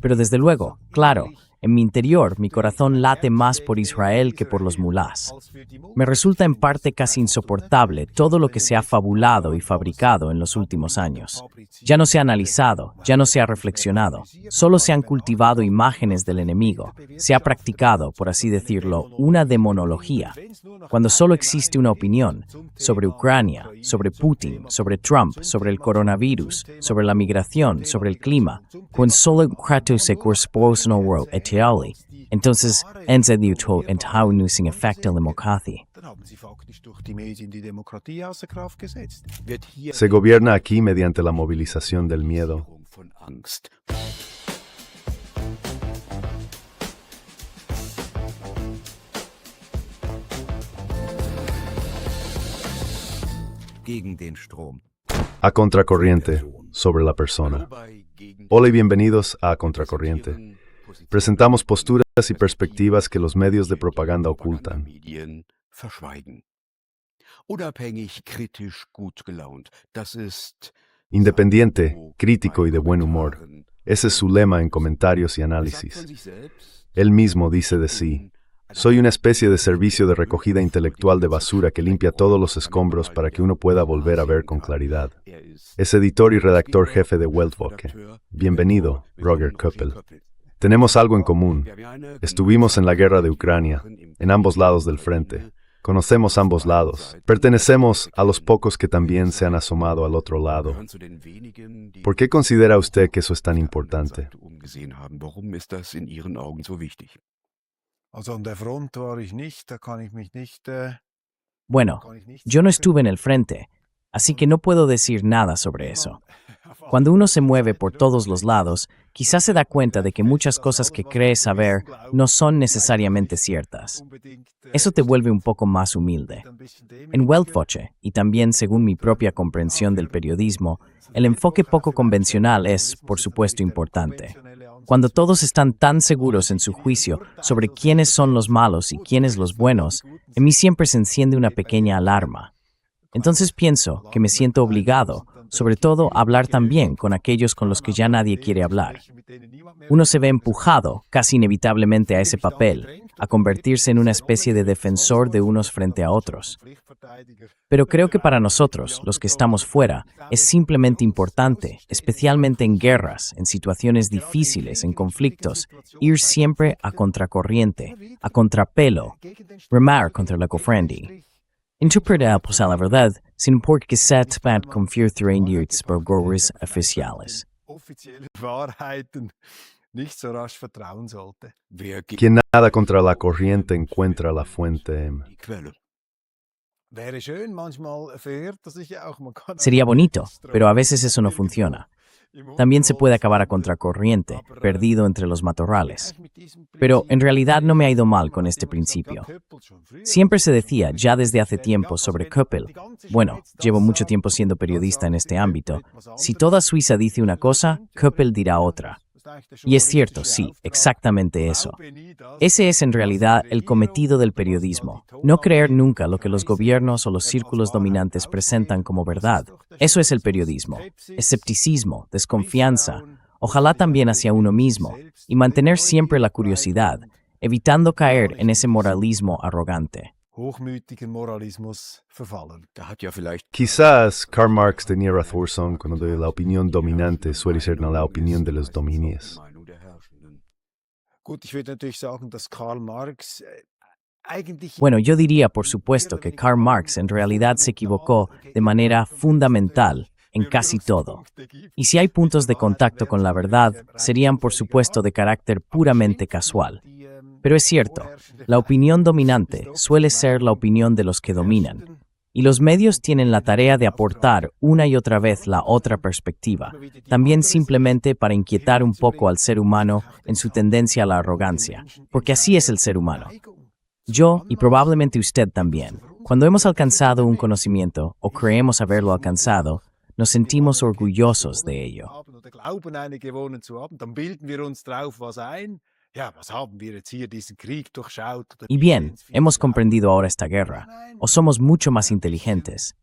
Pero desde luego, claro, en mi interior mi corazón late más por Israel que por los mulás. Me resulta en parte casi insoportable todo lo que se ha fabulado y fabricado en los últimos años. Ya no se ha analizado, ya no se ha reflexionado, solo se han cultivado imágenes del enemigo, se ha practicado, por así decirlo, una demonología, cuando solo existe una opinión sobre Ucrania, sobre Putin, sobre Trump, sobre el coronavirus, sobre la migración, sobre el clima, cuando solo kratos se corresponde world etiali. Entonces, ense diuto entau nu sin effecto democracia. Se gobierna aquí mediante la movilización del miedo. A contracorriente, sobre la persona. Hola y bienvenidos a Contracorriente. Presentamos posturas y perspectivas que los medios de propaganda ocultan. Independiente, crítico y de buen humor. Ese es su lema en comentarios y análisis. Él mismo dice de sí: soy una especie de servicio de recogida intelectual de basura que limpia todos los escombros para que uno pueda volver a ver con claridad. Es editor y redactor jefe de Weltwoche. Bienvenido, Roger Köppel. Tenemos algo en común. Estuvimos en la guerra de Ucrania, en ambos lados del frente. Conocemos ambos lados. Pertenecemos a los pocos que también se han asomado al otro lado. ¿Por qué considera usted que eso es tan importante? Bueno, yo no estuve en el frente, así que no puedo decir nada sobre eso. Cuando uno se mueve por todos los lados, quizás se da cuenta de que muchas cosas que cree saber no son necesariamente ciertas. Eso te vuelve un poco más humilde. En Weltwoche, y también según mi propia comprensión del periodismo, el enfoque poco convencional es, por supuesto, importante. Cuando todos están tan seguros en su juicio sobre quiénes son los malos y quiénes los buenos, en mí siempre se enciende una pequeña alarma. Entonces pienso que me siento obligado, sobre todo, a hablar también con aquellos con los que ya nadie quiere hablar. Uno se ve empujado, casi inevitablemente, a ese papel, a convertirse en una especie de defensor de unos frente a otros. Pero creo que para nosotros, los que estamos fuera, es simplemente importante, especialmente en guerras, en situaciones difíciles, en conflictos, ir siempre a contracorriente, a contrapelo, remar contra la cofrendi. Interpretar pues a la verdad, sin por que setback confiar en burgores oficiales. Quien nada contra la corriente encuentra la fuente. Sería bonito, pero a veces eso no funciona. También se puede acabar a contracorriente, perdido entre los matorrales. Pero en realidad no me ha ido mal con este principio. Siempre se decía, ya desde hace tiempo, sobre Köppel, bueno, llevo mucho tiempo siendo periodista en este ámbito, si toda Suiza dice una cosa, Köppel dirá otra. Y es cierto, sí, exactamente eso. Ese es en realidad el cometido del periodismo, no creer nunca lo que los gobiernos o los círculos dominantes presentan como verdad. Eso es el periodismo, escepticismo, desconfianza, ojalá también hacia uno mismo, y mantener siempre la curiosidad, evitando caer en ese moralismo arrogante. Quizás Karl Marx tenía razón cuando la opinión dominante suele ser la opinión de los dominies. Bueno, yo diría, por supuesto, que Karl Marx en realidad se equivocó de manera fundamental en casi todo. Y si hay puntos de contacto con la verdad, serían, por supuesto, de carácter puramente casual. Pero es cierto, la opinión dominante suele ser la opinión de los que dominan, y los medios tienen la tarea de aportar una y otra vez la otra perspectiva, también simplemente para inquietar un poco al ser humano en su tendencia a la arrogancia, porque así es el ser humano. Yo, y probablemente usted también, cuando hemos alcanzado un conocimiento, o creemos haberlo alcanzado, nos sentimos orgullosos de ello. Y bien, hemos comprendido ahora esta guerra, o somos mucho más inteligentes.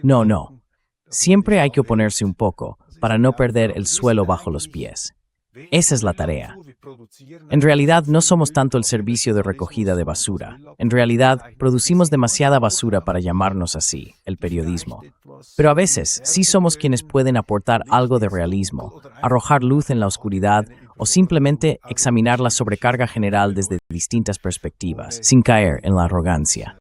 No. Siempre hay que oponerse un poco, para no perder el suelo bajo los pies. Esa es la tarea. En realidad, no somos tanto el servicio de recogida de basura. En realidad, producimos demasiada basura para llamarnos así, el periodismo. Pero a veces, sí somos quienes pueden aportar algo de realismo, arrojar luz en la oscuridad o simplemente examinar la sobrecarga general desde distintas perspectivas, sin caer en la arrogancia.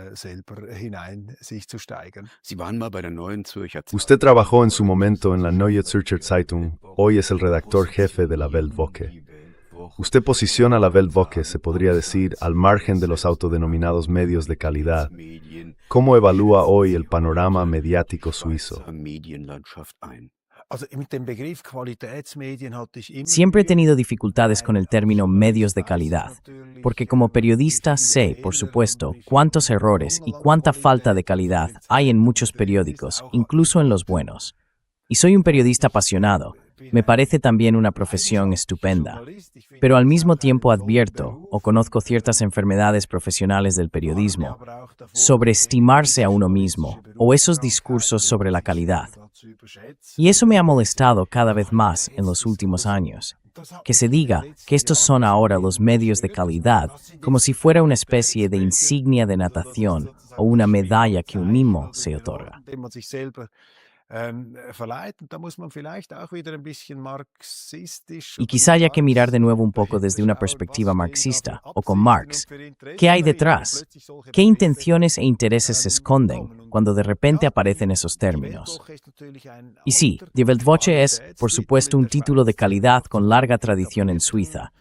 Usted trabajó en su momento en la Neue Zürcher Zeitung, hoy es el redactor jefe de la Weltwoche. Usted posiciona la Weltwoche, se podría decir, al margen de los autodenominados medios de calidad. ¿Cómo evalúa hoy el panorama mediático suizo? Siempre he tenido dificultades con el término medios de calidad, porque como periodista sé, por supuesto, cuántos errores y cuánta falta de calidad hay en muchos periódicos, incluso en los buenos. Y soy un periodista apasionado. Me parece también una profesión estupenda, pero al mismo tiempo advierto o conozco ciertas enfermedades profesionales del periodismo, sobreestimarse a uno mismo o esos discursos sobre la calidad. Y eso me ha molestado cada vez más en los últimos años. Que se diga que estos son ahora los medios de calidad, como si fuera una especie de insignia de natación o una medalla que un mimo se otorga. Y quizá haya que mirar de nuevo un poco desde una perspectiva marxista, o con Marx. ¿Qué hay detrás? ¿Qué intenciones e intereses se esconden cuando de repente aparecen esos términos? Y sí, Die Weltwoche es, por supuesto, un título de calidad con larga tradición en Suiza.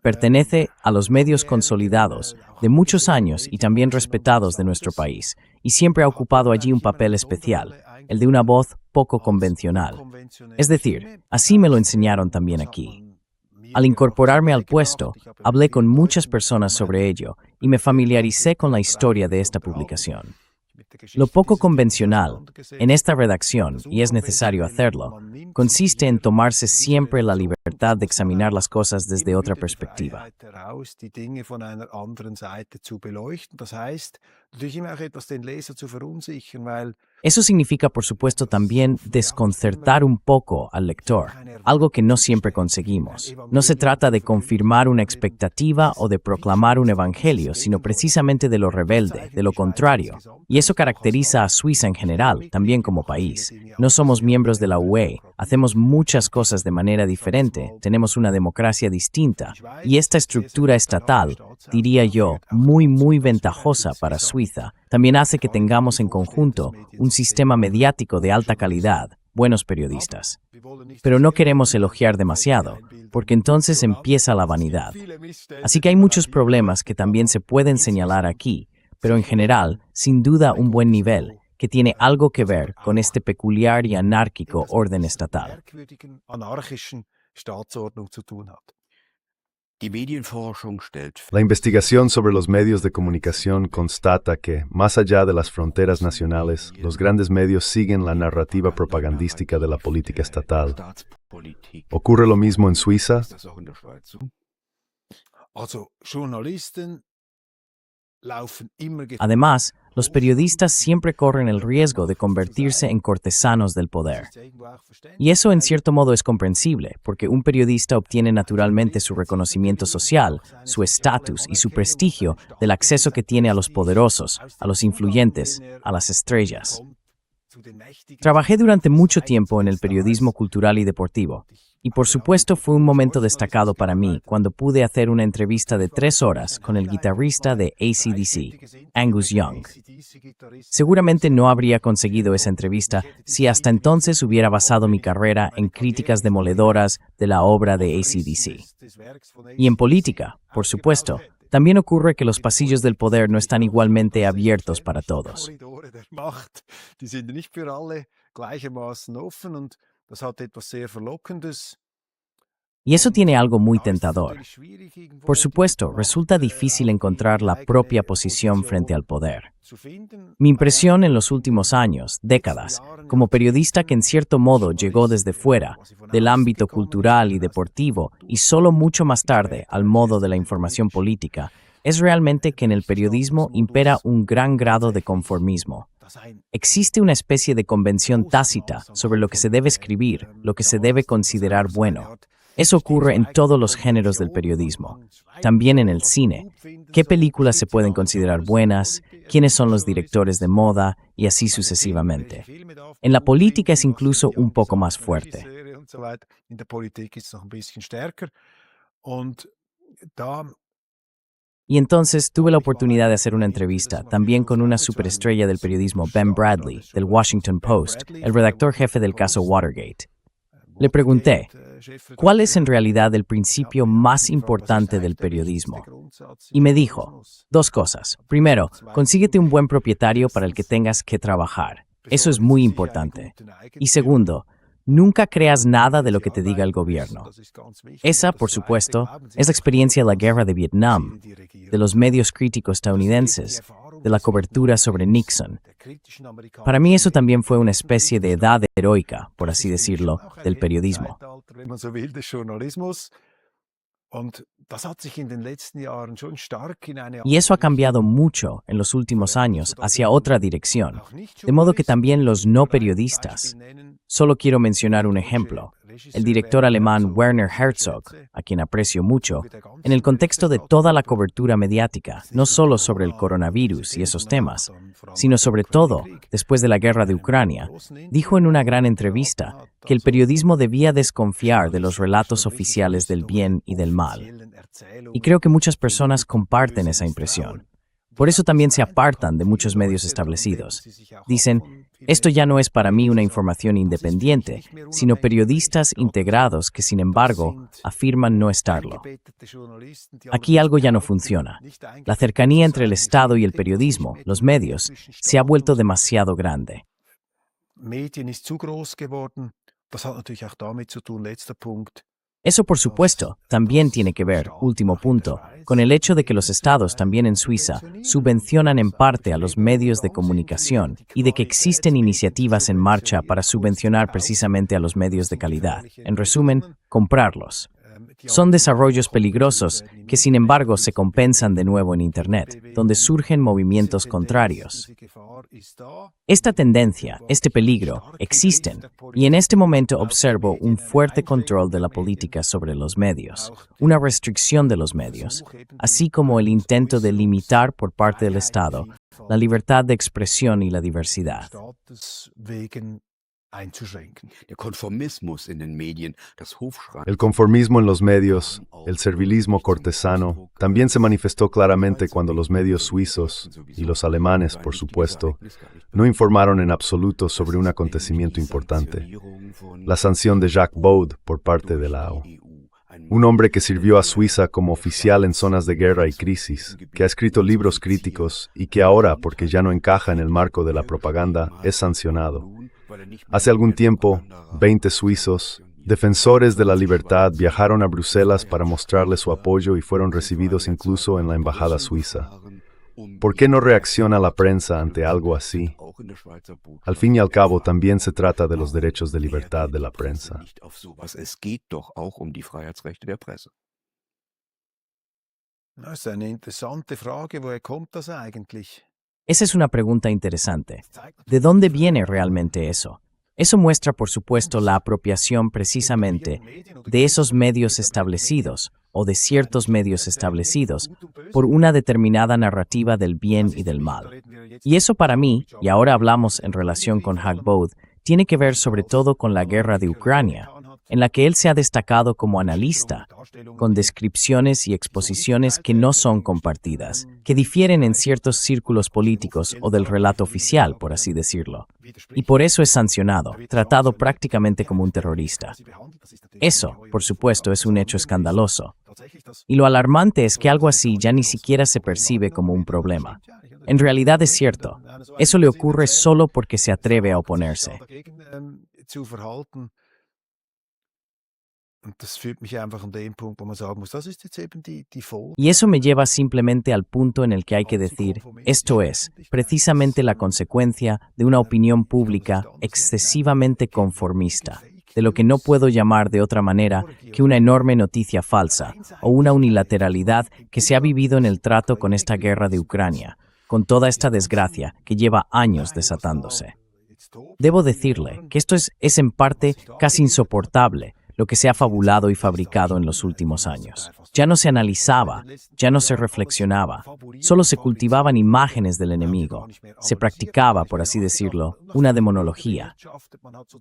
Pertenece a los medios consolidados de muchos años y también respetados de nuestro país, y siempre ha ocupado allí un papel especial, el de una voz poco convencional. Es decir, así me lo enseñaron también aquí. Al incorporarme al puesto, hablé con muchas personas sobre ello y me familiaricé con la historia de esta publicación. Lo poco convencional en esta redacción, y es necesario hacerlo, consiste en tomarse siempre la libertad de examinar las cosas desde otra perspectiva. Eso significa, por supuesto, también desconcertar un poco al lector, algo que no siempre conseguimos. No se trata de confirmar una expectativa o de proclamar un evangelio, sino precisamente de lo rebelde, de lo contrario. Y eso caracteriza a Suiza en general, también como país. No somos miembros de la UE, hacemos muchas cosas de manera diferente, tenemos una democracia distinta, y esta estructura estatal, diría yo, muy ventajosa para Suiza, también hace que tengamos en conjunto un sistema mediático de alta calidad, buenos periodistas. Pero no queremos elogiar demasiado, porque entonces empieza la vanidad. Así que hay muchos problemas que también se pueden señalar aquí, pero en general, sin duda un buen nivel, que tiene algo que ver con este peculiar y anárquico orden estatal. La investigación sobre los medios de comunicación constata que, más allá de las fronteras nacionales, los grandes medios siguen la narrativa propagandística de la política estatal. ¿Ocurre lo mismo en Suiza? Además, los periodistas siempre corren el riesgo de convertirse en cortesanos del poder. Y eso en cierto modo es comprensible, porque un periodista obtiene naturalmente su reconocimiento social, su estatus y su prestigio del acceso que tiene a los poderosos, a los influyentes, a las estrellas. Trabajé durante mucho tiempo en el periodismo cultural y deportivo, y por supuesto fue un momento destacado para mí cuando pude hacer una entrevista de 3 horas con el guitarrista de AC/DC, Angus Young. Seguramente no habría conseguido esa entrevista si hasta entonces hubiera basado mi carrera en críticas demoledoras de la obra de AC/DC. Y en política, por supuesto, también ocurre que los pasillos del poder no están igualmente abiertos para todos. Y eso tiene algo muy tentador. Por supuesto, resulta difícil encontrar la propia posición frente al poder. Mi impresión en los últimos años, décadas, como periodista que en cierto modo llegó desde fuera, del ámbito cultural y deportivo, y solo mucho más tarde al modo de la información política, es realmente que en el periodismo impera un gran grado de conformismo. Existe una especie de convención tácita sobre lo que se debe escribir, lo que se debe considerar bueno. Eso ocurre en todos los géneros del periodismo, también en el cine. ¿Qué películas se pueden considerar buenas? ¿Quiénes son los directores de moda? Y así sucesivamente. En la política es incluso un poco más fuerte. Y entonces tuve la oportunidad de hacer una entrevista, también con una superestrella del periodismo, Ben Bradley, del Washington Post, el redactor jefe del caso Watergate. Le pregunté, ¿cuál es en realidad el principio más importante del periodismo? Y me dijo, dos cosas. Primero, consíguete un buen propietario para el que tengas que trabajar. Eso es muy importante. Y segundo, nunca creas nada de lo que te diga el gobierno. Esa, por supuesto, es la experiencia de la guerra de Vietnam, de los medios críticos estadounidenses, de la cobertura sobre Nixon. Para mí eso también fue una especie de edad heroica, por así decirlo, del periodismo. Y eso ha cambiado mucho en los últimos años hacia otra dirección, de modo que también los no periodistas. Solo quiero mencionar un ejemplo. El director alemán Werner Herzog, a quien aprecio mucho, en el contexto de toda la cobertura mediática, no solo sobre el coronavirus y esos temas, sino sobre todo después de la guerra de Ucrania, dijo en una gran entrevista que el periodismo debía desconfiar de los relatos oficiales del bien y del mal. Y creo que muchas personas comparten esa impresión. Por eso también se apartan de muchos medios establecidos. Dicen, esto ya no es para mí una información independiente, sino periodistas integrados que, sin embargo, afirman no estarlo. Aquí algo ya no funciona. La cercanía entre el Estado y el periodismo, los medios, se ha vuelto demasiado grande. Eso, por supuesto, también tiene que ver, último punto, con el hecho de que los estados, también en Suiza, subvencionan en parte a los medios de comunicación y de que existen iniciativas en marcha para subvencionar precisamente a los medios de calidad. En resumen, comprarlos. Son desarrollos peligrosos que, sin embargo, se compensan de nuevo en Internet, donde surgen movimientos contrarios. Esta tendencia, este peligro, existen, y en este momento observo un fuerte control de la política sobre los medios, una restricción de los medios, así como el intento de limitar por parte del Estado la libertad de expresión y la diversidad. El conformismo en los medios, el servilismo cortesano, también se manifestó claramente cuando los medios suizos, y los alemanes, por supuesto, no informaron en absoluto sobre un acontecimiento importante: la sanción de Jacques Baud por parte de la AU. Un hombre que sirvió a Suiza como oficial en zonas de guerra y crisis, que ha escrito libros críticos y que ahora, porque ya no encaja en el marco de la propaganda, es sancionado. Hace algún tiempo, 20 suizos, defensores de la libertad, viajaron a Bruselas para mostrarle su apoyo y fueron recibidos incluso en la embajada suiza. ¿Por qué no reacciona la prensa ante algo así? Al fin y al cabo, también se trata de los derechos de libertad de la prensa. Esa es una pregunta interesante. ¿De dónde viene realmente eso? Eso muestra, por supuesto, la apropiación precisamente de esos medios establecidos, o de ciertos medios establecidos, por una determinada narrativa del bien y del mal. Y eso para mí, y ahora hablamos en relación con Jacques Baud, tiene que ver sobre todo con la guerra de Ucrania, en la que él se ha destacado como analista, con descripciones y exposiciones que no son compartidas, que difieren en ciertos círculos políticos o del relato oficial, por así decirlo. Y por eso es sancionado, tratado prácticamente como un terrorista. Eso, por supuesto, es un hecho escandaloso. Y lo alarmante es que algo así ya ni siquiera se percibe como un problema. En realidad es cierto, eso le ocurre solo porque se atreve a oponerse. Y eso me lleva simplemente al punto en el que hay que decir, esto es, precisamente la consecuencia de una opinión pública excesivamente conformista, de lo que no puedo llamar de otra manera que una enorme noticia falsa o una unilateralidad que se ha vivido en el trato con esta guerra de Ucrania, con toda esta desgracia que lleva años desatándose. Debo decirle que esto es en parte casi insoportable, lo que se ha fabulado y fabricado en los últimos años. Ya no se analizaba, ya no se reflexionaba, solo se cultivaban imágenes del enemigo. Se practicaba, por así decirlo, una demonología.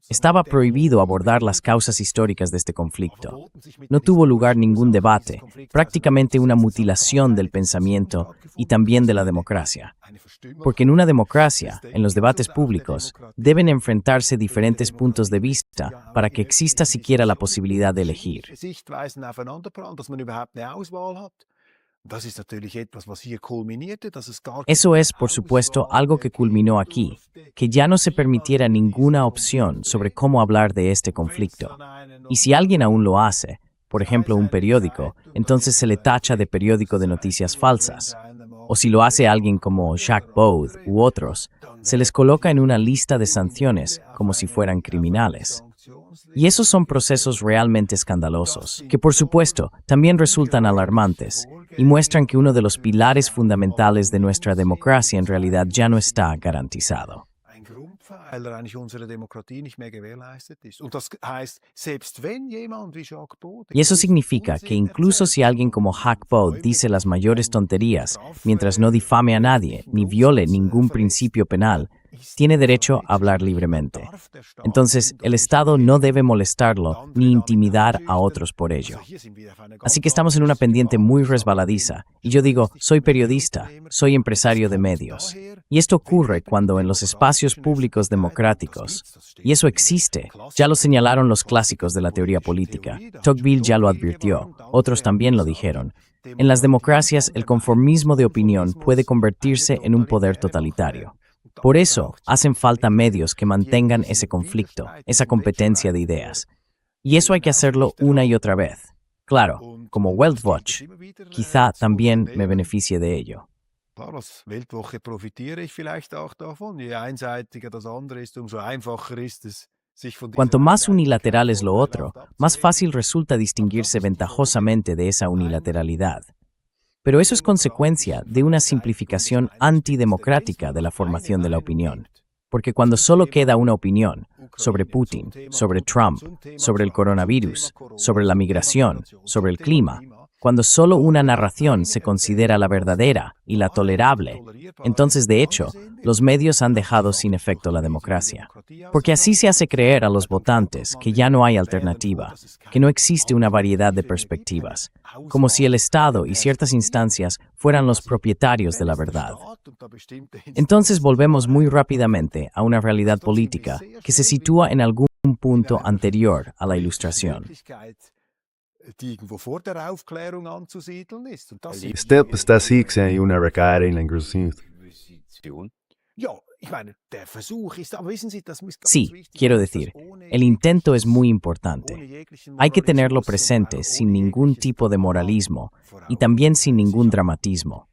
Estaba prohibido abordar las causas históricas de este conflicto. No tuvo lugar ningún debate, prácticamente una mutilación del pensamiento y también de la democracia. Porque en una democracia, en los debates públicos, deben enfrentarse diferentes puntos de vista para que exista siquiera la posibilidad de elegir. Eso es, por supuesto, algo que culminó aquí, que ya no se permitiera ninguna opción sobre cómo hablar de este conflicto. Y si alguien aún lo hace, por ejemplo un periódico, entonces se le tacha de periódico de noticias falsas. O si lo hace alguien como Jacques Baud u otros, se les coloca en una lista de sanciones como si fueran criminales. Y esos son procesos realmente escandalosos, que por supuesto también resultan alarmantes y muestran que uno de los pilares fundamentales de nuestra democracia en realidad ya no está garantizado. Y eso significa que incluso si alguien como Jacques Baud dice las mayores tonterías, mientras no difame a nadie ni viole ningún principio penal, tiene derecho a hablar libremente. Entonces, el Estado no debe molestarlo ni intimidar a otros por ello. Así que estamos en una pendiente muy resbaladiza, y yo digo, soy periodista, soy empresario de medios. Y esto ocurre cuando en los espacios públicos democráticos, y eso existe, ya lo señalaron los clásicos de la teoría política, Tocqueville ya lo advirtió, otros también lo dijeron. En las democracias, el conformismo de opinión puede convertirse en un poder totalitario. Por eso, hacen falta medios que mantengan ese conflicto, esa competencia de ideas. Y eso hay que hacerlo una y otra vez. Claro, como Weltwatch, quizá también me beneficie de ello. Cuanto más unilateral es lo otro, más fácil resulta distinguirse ventajosamente de esa unilateralidad. Pero eso es consecuencia de una simplificación antidemocrática de la formación de la opinión. Porque cuando solo queda una opinión sobre Putin, sobre Trump, sobre el coronavirus, sobre la migración, sobre el clima, cuando solo una narración se considera la verdadera y la tolerable, entonces de hecho, los medios han dejado sin efecto la democracia. Porque así se hace creer a los votantes que ya no hay alternativa, que no existe una variedad de perspectivas, como si el Estado y ciertas instancias fueran los propietarios de la verdad. Entonces volvemos muy rápidamente a una realidad política que se sitúa en algún punto anterior a la Ilustración. Step está así que hay una recaída en la inclusión. Sí, quiero decir, el intento es muy importante. Hay que tenerlo presente sin ningún tipo de moralismo y también sin ningún dramatismo.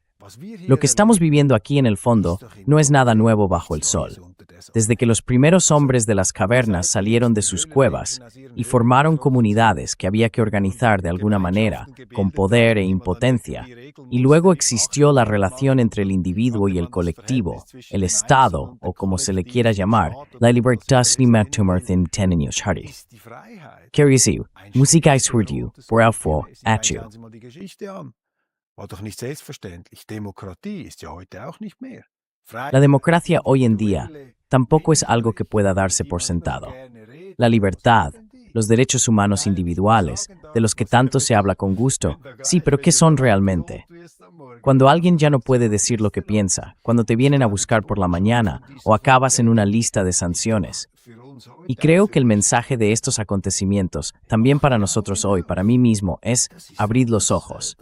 Lo que estamos viviendo aquí en el fondo no es nada nuevo bajo el sol. Desde que los primeros hombres de las cavernas salieron de sus cuevas y formaron comunidades que había que organizar de alguna manera, con poder e impotencia, y luego existió la relación entre el individuo y el colectivo, el Estado, o como se le quiera llamar, la libertad snimatumorthin tenenioshari. Kerisiu, música es hurdiu, por alfo, achu. La democracia hoy en día tampoco es algo que pueda darse por sentado. La libertad, los derechos humanos individuales, de los que tanto se habla con gusto, sí, pero ¿qué son realmente? Cuando alguien ya no puede decir lo que piensa, cuando te vienen a buscar por la mañana o acabas en una lista de sanciones. Y creo que el mensaje de estos acontecimientos, también para nosotros hoy, para mí mismo, es abrid los ojos.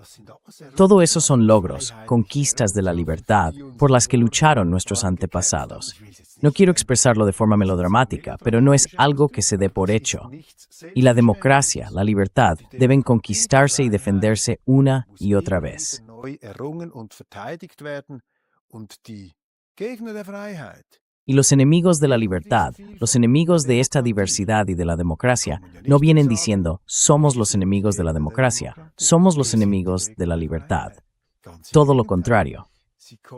Todo eso son logros, conquistas de la libertad, por las que lucharon nuestros antepasados. No quiero expresarlo de forma melodramática, pero no es algo que se dé por hecho. Y la democracia, la libertad, deben conquistarse y defenderse una y otra vez. Y los enemigos de la libertad, los enemigos de esta diversidad y de la democracia, no vienen diciendo, somos los enemigos de la democracia, somos los enemigos de la libertad. Todo lo contrario.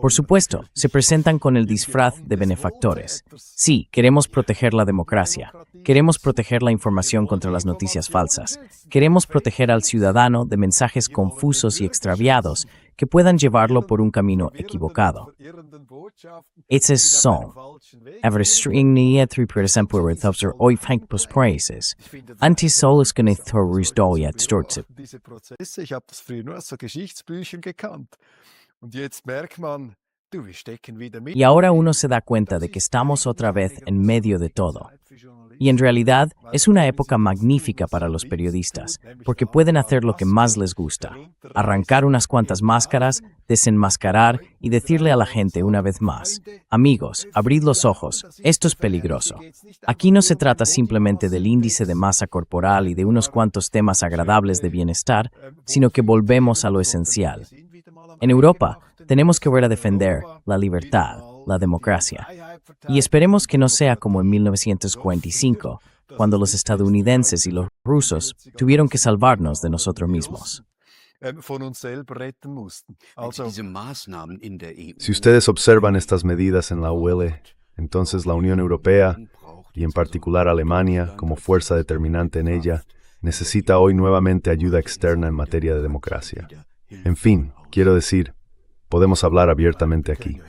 Por supuesto, se presentan con el disfraz de benefactores. Sí, queremos proteger la democracia. Queremos proteger la información contra las noticias falsas. Queremos proteger al ciudadano de mensajes confusos y extraviados que puedan llevarlo por un camino equivocado. Este son, everstringnia 3% hoy Frank Postprices. Antisolis Ganithorus Doyat Stortzip. Ich habe das früher nur aus so Geschichtsbüchern gekannt. Und jetzt merkt man, du, wir stecken wieder Y ahora uno se da cuenta de que estamos otra vez en medio de todo. Y en realidad es una época magnífica para los periodistas, porque pueden hacer lo que más les gusta, arrancar unas cuantas máscaras, desenmascarar y decirle a la gente una vez más, amigos, abrid los ojos, esto es peligroso. Aquí no se trata simplemente del índice de masa corporal y de unos cuantos temas agradables de bienestar, sino que volvemos a lo esencial. En Europa, tenemos que volver a defender la libertad, la democracia. Y esperemos que no sea como en 1945, cuando los estadounidenses y los rusos tuvieron que salvarnos de nosotros mismos. Si ustedes observan estas medidas en la UL, entonces la Unión Europea, y en particular Alemania, como fuerza determinante en ella, necesita hoy nuevamente ayuda externa en materia de democracia. En fin, quiero decir, podemos hablar abiertamente aquí.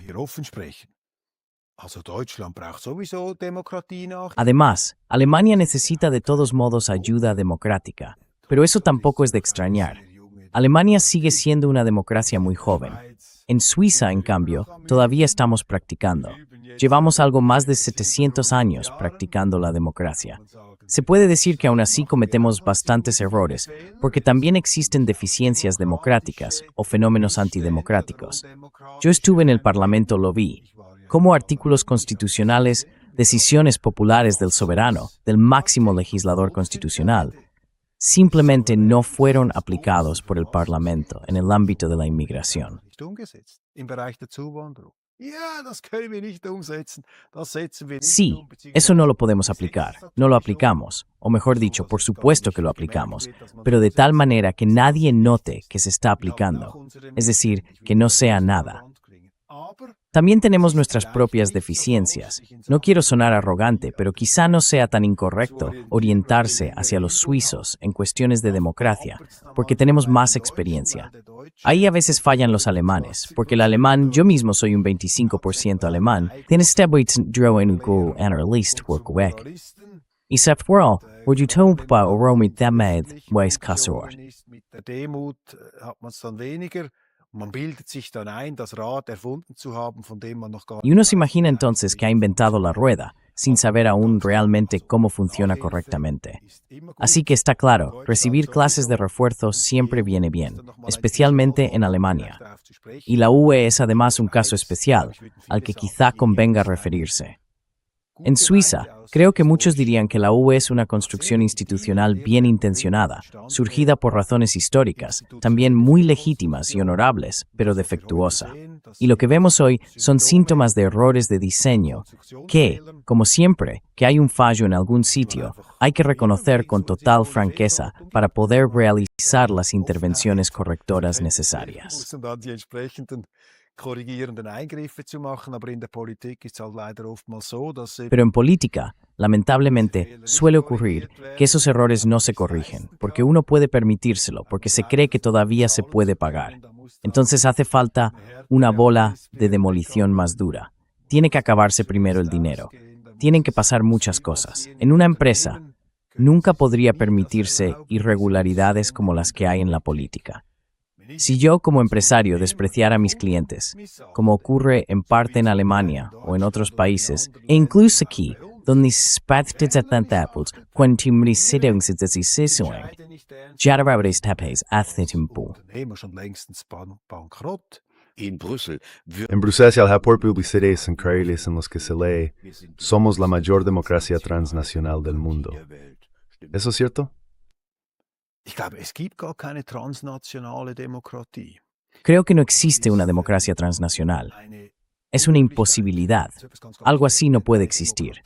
Además, Alemania necesita de todos modos ayuda democrática, pero eso tampoco es de extrañar. Alemania sigue siendo una democracia muy joven. En Suiza, en cambio, todavía estamos practicando. Llevamos algo más de 700 años practicando la democracia. Se puede decir que aún así cometemos bastantes errores, porque también existen deficiencias democráticas o fenómenos antidemocráticos. Yo estuve en el Parlamento, lo vi. Cómo artículos constitucionales, decisiones populares del soberano, del máximo legislador constitucional, simplemente no fueron aplicados por el Parlamento en el ámbito de la inmigración. Sí, eso no lo podemos aplicar, no lo aplicamos, o mejor dicho, por supuesto que lo aplicamos, pero de tal manera que nadie note que se está aplicando, es decir, que no sea nada. También tenemos nuestras propias deficiencias. No quiero sonar arrogante, pero quizá no sea tan incorrecto orientarse hacia los suizos en cuestiones de democracia, porque tenemos más experiencia. Ahí a veces fallan los alemanes, porque el alemán, yo mismo soy un 25% alemán, tiene y Saftwell, wo du Topa o Romit Damed, Weiss Kassorort. Y uno se imagina entonces que ha inventado la rueda, sin saber aún realmente cómo funciona correctamente. Así que está claro, recibir clases de refuerzo siempre viene bien, especialmente en Alemania. Y la UE es además un caso especial, al que quizá convenga referirse. En Suiza, creo que muchos dirían que la UE es una construcción institucional bien intencionada, surgida por razones históricas, también muy legítimas y honorables, pero defectuosa. Y lo que vemos hoy son síntomas de errores de diseño que, como siempre, que hay un fallo en algún sitio, hay que reconocer con total franqueza para poder realizar las intervenciones correctoras necesarias. Pero en política, lamentablemente, suele ocurrir que esos errores no se corrigen, porque uno puede permitírselo, porque se cree que todavía se puede pagar. Entonces hace falta una bola de demolición más dura. Tiene que acabarse primero el dinero. Tienen que pasar muchas cosas. En una empresa, nunca podría permitirse irregularidades como las que hay en la política. Si yo como empresario despreciara a mis clientes, como ocurre en parte en Alemania o en otros países, e incluso aquí, donde En Bruselas el rapport publicitaires increíbles en los que se lee, somos la mayor democracia transnacional del mundo. ¿Eso es cierto? Creo que no existe una democracia transnacional. Es una imposibilidad. Algo así no puede existir.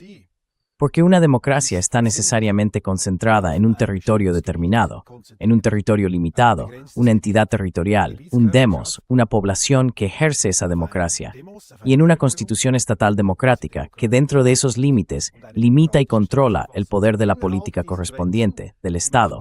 Porque una democracia está necesariamente concentrada en un territorio determinado, en un territorio limitado, una entidad territorial, un demos, una población que ejerce esa democracia, y en una constitución estatal democrática que dentro de esos límites limita y controla el poder de la política correspondiente, del Estado,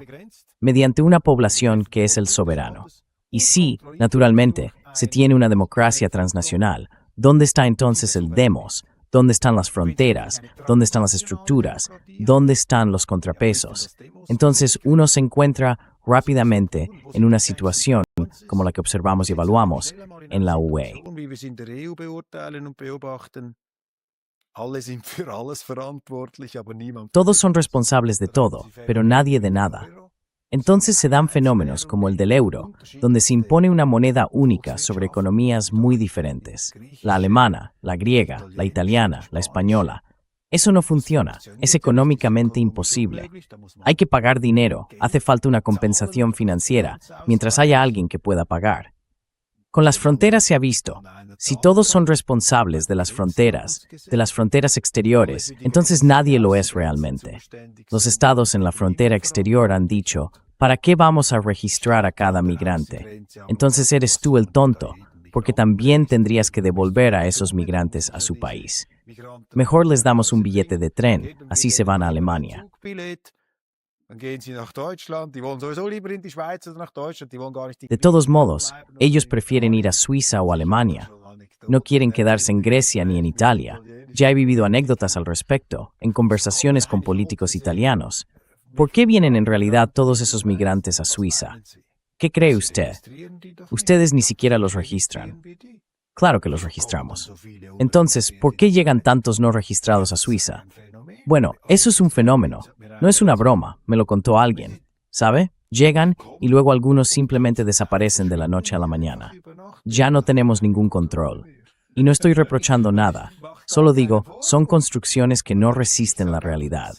mediante una población que es el soberano. Y sí, naturalmente, se tiene una democracia transnacional. ¿Dónde está entonces el demos? ¿Dónde están las fronteras? ¿Dónde están las estructuras? ¿Dónde están los contrapesos? Entonces uno se encuentra rápidamente en una situación como la que observamos y evaluamos en la UE. Todos son responsables de todo, pero nadie de nada. Entonces se dan fenómenos como el del euro, donde se impone una moneda única sobre economías muy diferentes. La alemana, la griega, la italiana, la española. Eso no funciona, es económicamente imposible. Hay que pagar dinero, hace falta una compensación financiera, mientras haya alguien que pueda pagar. Con las fronteras se ha visto, si todos son responsables de las fronteras exteriores, entonces nadie lo es realmente. Los estados en la frontera exterior han dicho, ¿para qué vamos a registrar a cada migrante? Entonces eres tú el tonto, porque también tendrías que devolver a esos migrantes a su país. Mejor les damos un billete de tren, así se van a Alemania. De todos modos, ellos prefieren ir a Suiza o Alemania. No quieren quedarse en Grecia ni en Italia. Ya he vivido anécdotas al respecto, en conversaciones con políticos italianos. ¿Por qué vienen en realidad todos esos migrantes a Suiza? ¿Qué cree usted? Ustedes ni siquiera los registran. Claro que los registramos. Entonces, ¿por qué llegan tantos no registrados a Suiza? Bueno, eso es un fenómeno. No es una broma, me lo contó alguien. ¿Sabe? Llegan y luego algunos simplemente desaparecen de la noche a la mañana. Ya no tenemos ningún control. Y no estoy reprochando nada. Solo digo, son construcciones que no resisten la realidad.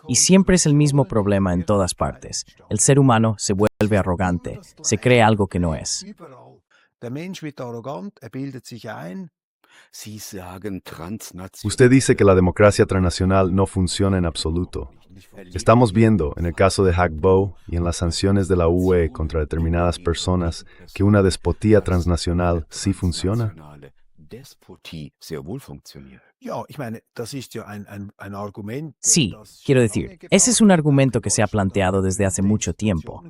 Y siempre es el mismo problema en todas partes. El ser humano se vuelve arrogante, se cree algo que no es. Usted dice que la democracia transnacional no funciona en absoluto. Estamos viendo, en el caso de Gbagbo y en las sanciones de la UE contra determinadas personas, que una despotía transnacional sí funciona. Sí, quiero decir, ese es un argumento que se ha planteado desde hace mucho tiempo.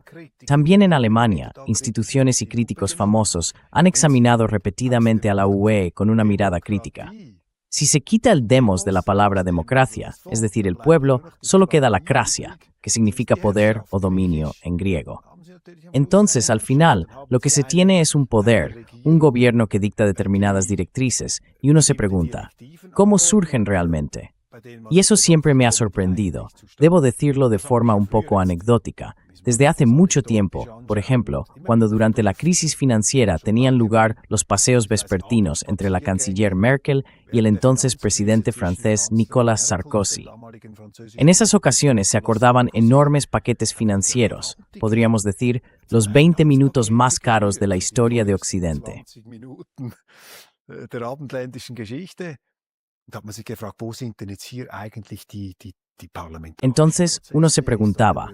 También en Alemania, instituciones y críticos famosos han examinado repetidamente a la UE con una mirada crítica. Si se quita el demos de la palabra democracia, es decir, el pueblo, solo queda la kracia, que significa poder o dominio en griego. Entonces, al final, lo que se tiene es un poder, un gobierno que dicta determinadas directrices, y uno se pregunta, ¿cómo surgen realmente? Y eso siempre me ha sorprendido, debo decirlo de forma un poco anecdótica. Desde hace mucho tiempo, por ejemplo, cuando durante la crisis financiera tenían lugar los paseos vespertinos entre la canciller Merkel y el entonces presidente francés Nicolas Sarkozy. En esas ocasiones se acordaban enormes paquetes financieros, podríamos decir, los 20 minutos más caros de la historia de Occidente. Entonces, uno se preguntaba,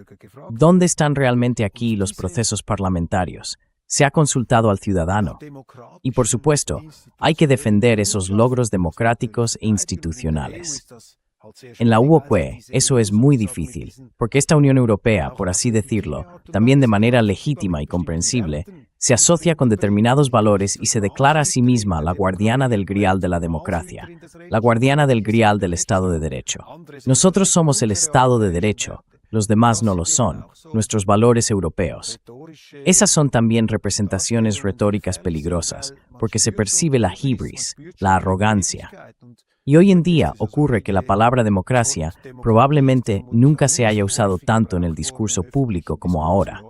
¿dónde están realmente aquí los procesos parlamentarios? Se ha consultado al ciudadano. Y por supuesto, hay que defender esos logros democráticos e institucionales. En la UE eso es muy difícil, porque esta Unión Europea, por así decirlo, también de manera legítima y comprensible, se asocia con determinados valores y se declara a sí misma la guardiana del grial de la democracia, la guardiana del grial del Estado de Derecho. Nosotros somos el Estado de Derecho, los demás no lo son, nuestros valores europeos. Esas son también representaciones retóricas peligrosas, porque se percibe la hibris, la arrogancia. Y hoy en día ocurre que la palabra democracia probablemente nunca se haya usado tanto en el discurso público como ahora.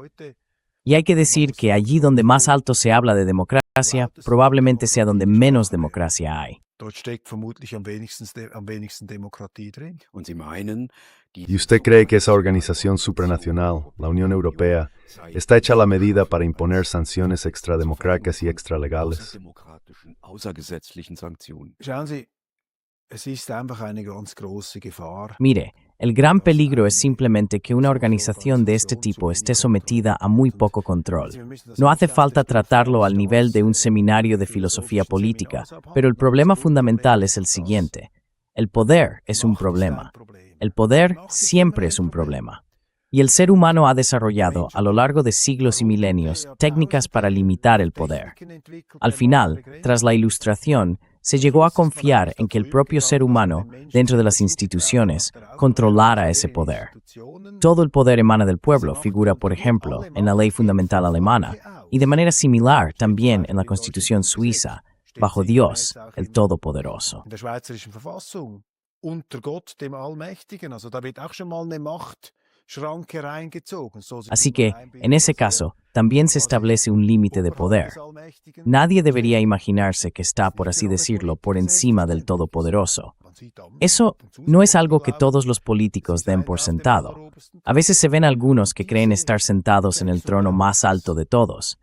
Y hay que decir que allí donde más alto se habla de democracia, probablemente sea donde menos democracia hay. ¿Y usted cree que esa organización supranacional, la Unión Europea, está hecha a la medida para imponer sanciones extrademocráticas y extralegales? Es ist einfach eine ganz große Gefahr. Mire, el gran peligro es simplemente que una organización de este tipo esté sometida a muy poco control. No hace falta tratarlo al nivel de un seminario de filosofía política, pero el problema fundamental es el siguiente. El poder es un problema. El poder siempre es un problema. Y el ser humano ha desarrollado, a lo largo de siglos y milenios, técnicas para limitar el poder. Al final, tras la Ilustración, se llegó a confiar en que el propio ser humano, dentro de las instituciones, controlara ese poder. Todo el poder emana del pueblo, figura, por ejemplo, en la Ley Fundamental Alemana, y de manera similar también en la Constitución suiza, bajo Dios, el Todopoderoso. In der Schweizerischen Verfassung, unter Gott, dem Allmächtigen, also da wird auch schon mal eine Machtschranke reingezogen. Así que, en ese caso, también se establece un límite de poder. Nadie debería imaginarse que está, por así decirlo, por encima del Todopoderoso. Eso no es algo que todos los políticos den por sentado. A veces se ven algunos que creen estar sentados en el trono más alto de todos.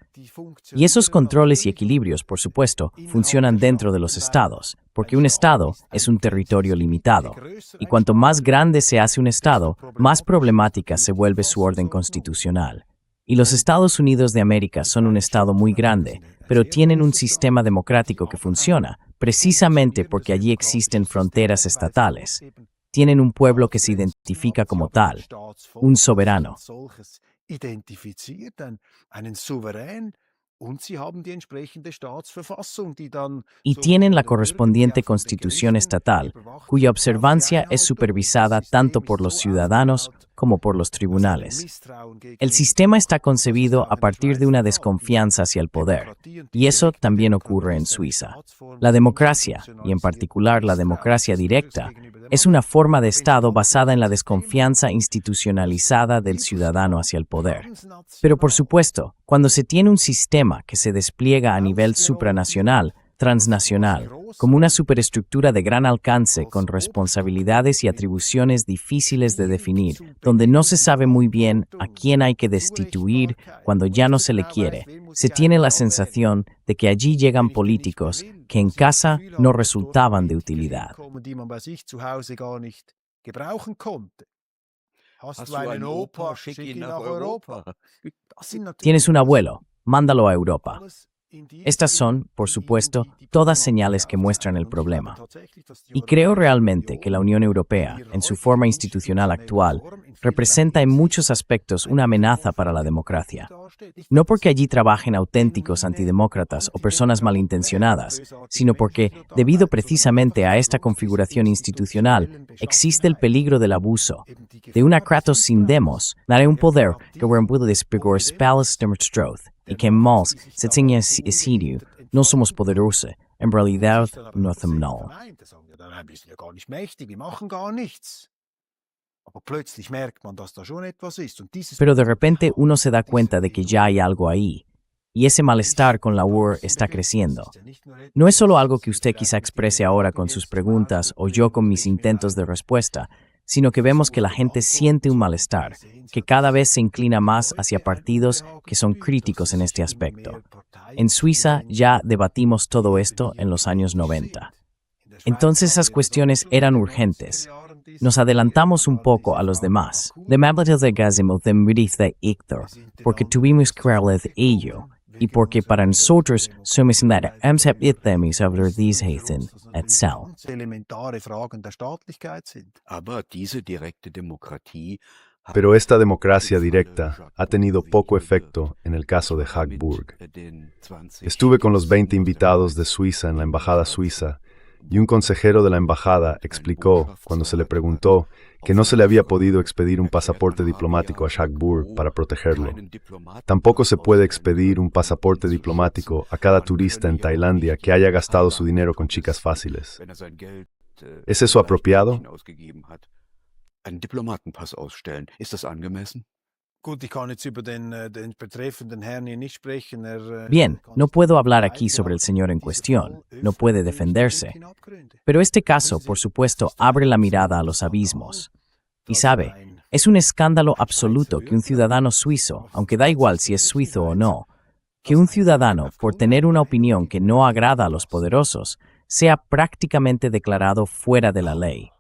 Y esos controles y equilibrios, por supuesto, funcionan dentro de los estados, porque un estado es un territorio limitado. Y cuanto más grande se hace un estado, más problemática se vuelve su orden constitucional. Y los Estados Unidos de América son un estado muy grande, pero tienen un sistema democrático que funciona, precisamente porque allí existen fronteras estatales. Tienen un pueblo que se identifica como tal, un soberano. Y tienen la correspondiente constitución estatal, cuya observancia es supervisada tanto por los ciudadanos como por los tribunales. El sistema está concebido a partir de una desconfianza hacia el poder, y eso también ocurre en Suiza. La democracia, y en particular la democracia directa, es una forma de Estado basada en la desconfianza institucionalizada del ciudadano hacia el poder. Pero por supuesto, cuando se tiene un sistema que se despliega a nivel supranacional, transnacional, como una superestructura de gran alcance con responsabilidades y atribuciones difíciles de definir, donde no se sabe muy bien a quién hay que destituir cuando ya no se le quiere, se tiene la sensación de que allí llegan políticos que en casa no resultaban de utilidad. Tienes un abuelo, mándalo a Europa. Estas son, por supuesto, todas señales que muestran el problema. Y creo realmente que la Unión Europea, en su forma institucional actual, representa en muchos aspectos una amenaza para la democracia. No porque allí trabajen auténticos antidemócratas o personas malintencionadas, sino porque, debido precisamente a esta configuración institucional, existe el peligro del abuso, de una Kratos sin demos, naar un poder que es peor spells demonstrad, y que mals se no somos poderosos, en realidad no hacemos nada. Pero de repente uno se da cuenta de que ya hay algo ahí, y ese malestar con la UR está creciendo. No es solo algo que usted quizá exprese ahora con sus preguntas o yo con mis intentos de respuesta, sino que vemos que la gente siente un malestar, que cada vez se inclina más hacia partidos que son críticos en este aspecto. En Suiza ya debatimos todo esto en los años 90. Entonces esas cuestiones eran urgentes. Nos adelantamos un poco a los demás. Porque tuvimos que hablar de ello, y porque para nosotros somos sobre these Pero esta democracia directa ha tenido poco efecto en el caso de Hackburg. Estuve con los 20 invitados de Suiza en la embajada suiza, y un consejero de la embajada explicó, cuando se le preguntó, que no se le había podido expedir un pasaporte diplomático a Hackburg para protegerlo. Tampoco se puede expedir un pasaporte diplomático a cada turista en Tailandia que haya gastado su dinero con chicas fáciles. ¿Es eso apropiado? Bien, no puedo hablar aquí sobre el señor en cuestión, no puede defenderse. Pero este caso, por supuesto, abre la mirada a los abismos. Y sabe, es un escándalo absoluto que un ciudadano suizo, aunque da igual si es suizo o no, que un ciudadano, por tener una opinión que no agrada a los poderosos, sea prácticamente declarado fuera de la ley.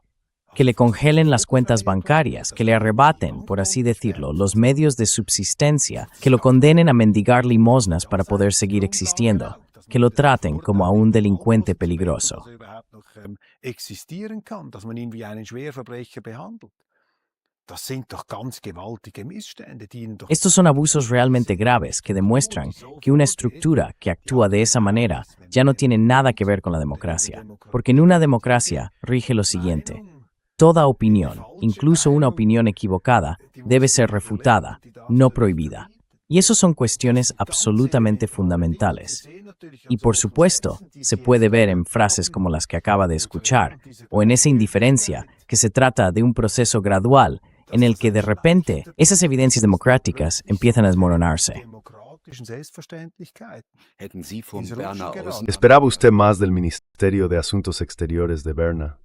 Que le congelen las cuentas bancarias, que le arrebaten, por así decirlo, los medios de subsistencia, que lo condenen a mendigar limosnas para poder seguir existiendo, que lo traten como a un delincuente peligroso. Estos son abusos realmente graves que demuestran que una estructura que actúa de esa manera ya no tiene nada que ver con la democracia, porque en una democracia rige lo siguiente: toda opinión, incluso una opinión equivocada, debe ser refutada, no prohibida. Y eso son cuestiones absolutamente fundamentales. Y por supuesto, se puede ver en frases como las que acaba de escuchar, o en esa indiferencia, que se trata de un proceso gradual en el que de repente esas evidencias democráticas empiezan a desmoronarse. ¿Esperaba usted más del Ministerio de Asuntos Exteriores de Berna?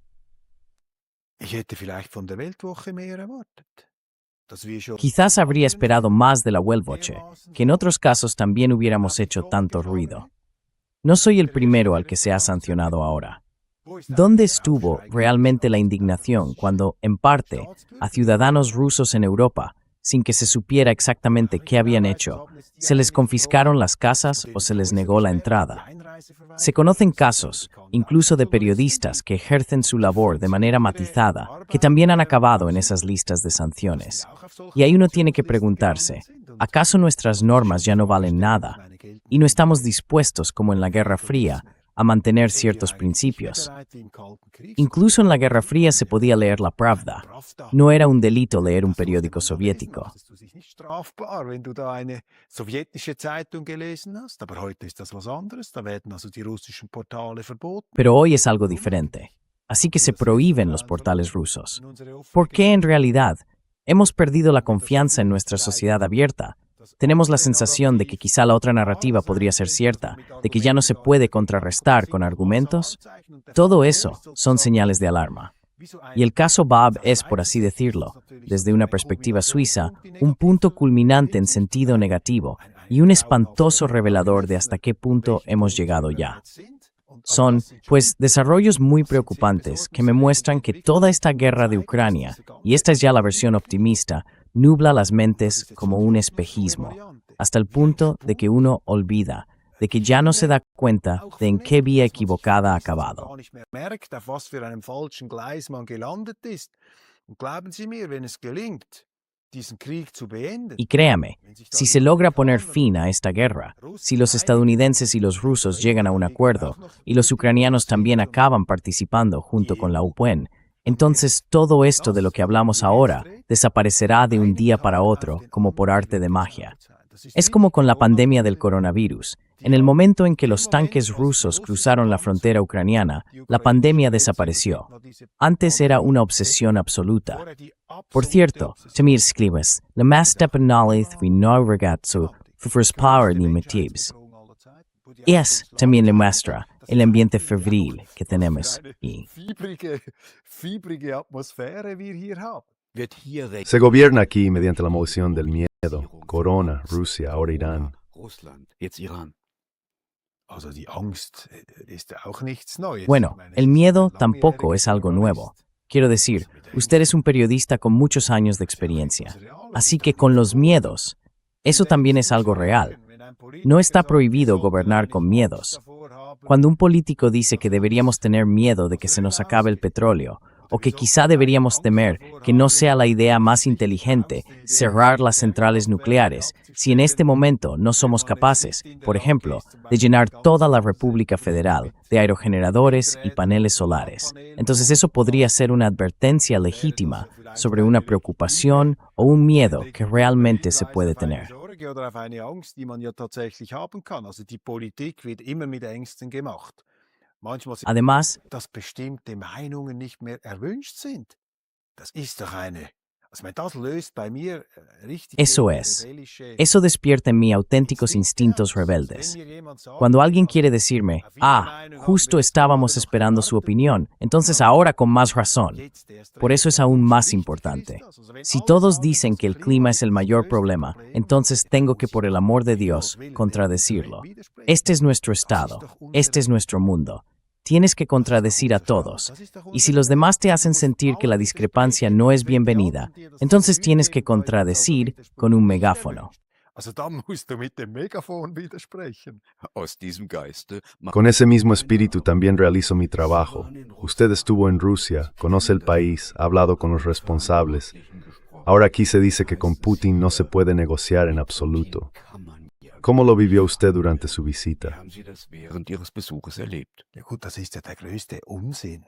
Quizás habría esperado más de la Weltwoche, que en otros casos también hubiéramos hecho tanto ruido. No soy el primero al que se ha sancionado ahora. ¿Dónde estuvo realmente la indignación cuando, en parte, a ciudadanos rusos en Europa, sin que se supiera exactamente qué habían hecho, se les confiscaron las casas o se les negó la entrada? Se conocen casos, incluso de periodistas que ejercen su labor de manera matizada, que también han acabado en esas listas de sanciones. Y ahí uno tiene que preguntarse, ¿acaso nuestras normas ya no valen nada? Y no estamos dispuestos, como en la Guerra Fría, a mantener ciertos principios. Incluso en la Guerra Fría se podía leer la Pravda. No era un delito leer un periódico soviético. Pero hoy es algo diferente. Así que se prohíben los portales rusos. ¿Por qué en realidad? Hemos perdido la confianza en nuestra sociedad abierta. Tenemos la sensación de que quizá la otra narrativa podría ser cierta, de que ya no se puede contrarrestar con argumentos. Todo eso son señales de alarma. Y el caso Bob es, por así decirlo, desde una perspectiva suiza, un punto culminante en sentido negativo y un espantoso revelador de hasta qué punto hemos llegado ya. Son, pues, desarrollos muy preocupantes que me muestran que toda esta guerra de Ucrania, y esta es ya la versión optimista, nubla las mentes como un espejismo, hasta el punto de que uno olvida, de que ya no se da cuenta de en qué vía equivocada ha acabado. Y créame, si se logra poner fin a esta guerra, si los estadounidenses y los rusos llegan a un acuerdo, y los ucranianos también acaban participando junto con la UPN, entonces todo esto de lo que hablamos ahora desaparecerá de un día para otro, como por arte de magia. Es como con la pandemia del coronavirus. En el momento en que los tanques rusos cruzaron la frontera ucraniana, la pandemia desapareció. Antes era una obsesión absoluta. Por cierto, Tamir Sklivas, la más stepanolith vi no ragazzo power ni motivos. Es también le muestra el ambiente febril que tenemos y Se gobierna aquí mediante la moción del miedo. Corona, Rusia, ahora Irán. Bueno, el miedo tampoco es algo nuevo. Quiero decir, usted es un periodista con muchos años de experiencia. Así que con los miedos, eso también es algo real. No está prohibido gobernar con miedos. Cuando un político dice que deberíamos tener miedo de que se nos acabe el petróleo, o que quizá deberíamos temer que no sea la idea más inteligente cerrar las centrales nucleares, si en este momento no somos capaces, por ejemplo, de llenar toda la República Federal de aerogeneradores y paneles solares. Entonces eso podría ser una advertencia legítima sobre una preocupación o un miedo que realmente se puede tener. Además, eso es. Eso despierta en mí auténticos instintos rebeldes. Cuando alguien quiere decirme, justo estábamos esperando su opinión, entonces ahora con más razón. Por eso es aún más importante. Si todos dicen que el clima es el mayor problema, entonces tengo que, por el amor de Dios, contradecirlo. Este es nuestro estado. Este es nuestro mundo. tienes que contradecir a todos. Y si los demás te hacen sentir que la discrepancia no es bienvenida, entonces tienes que contradecir con un megáfono. Also dann musst du mit dem Megafon widersprechen. Aus diesem Geiste Con ese mismo espíritu también realizo mi trabajo. Usted estuvo en Rusia, conoce el país, ha hablado con los responsables. Ahora aquí se dice que con Putin no se puede negociar en absoluto. ¿Cómo lo vivió usted durante su visita? haben Sie das während Ihres Besuches erlebt? Ja gut, das ist ja der größte Unsinn.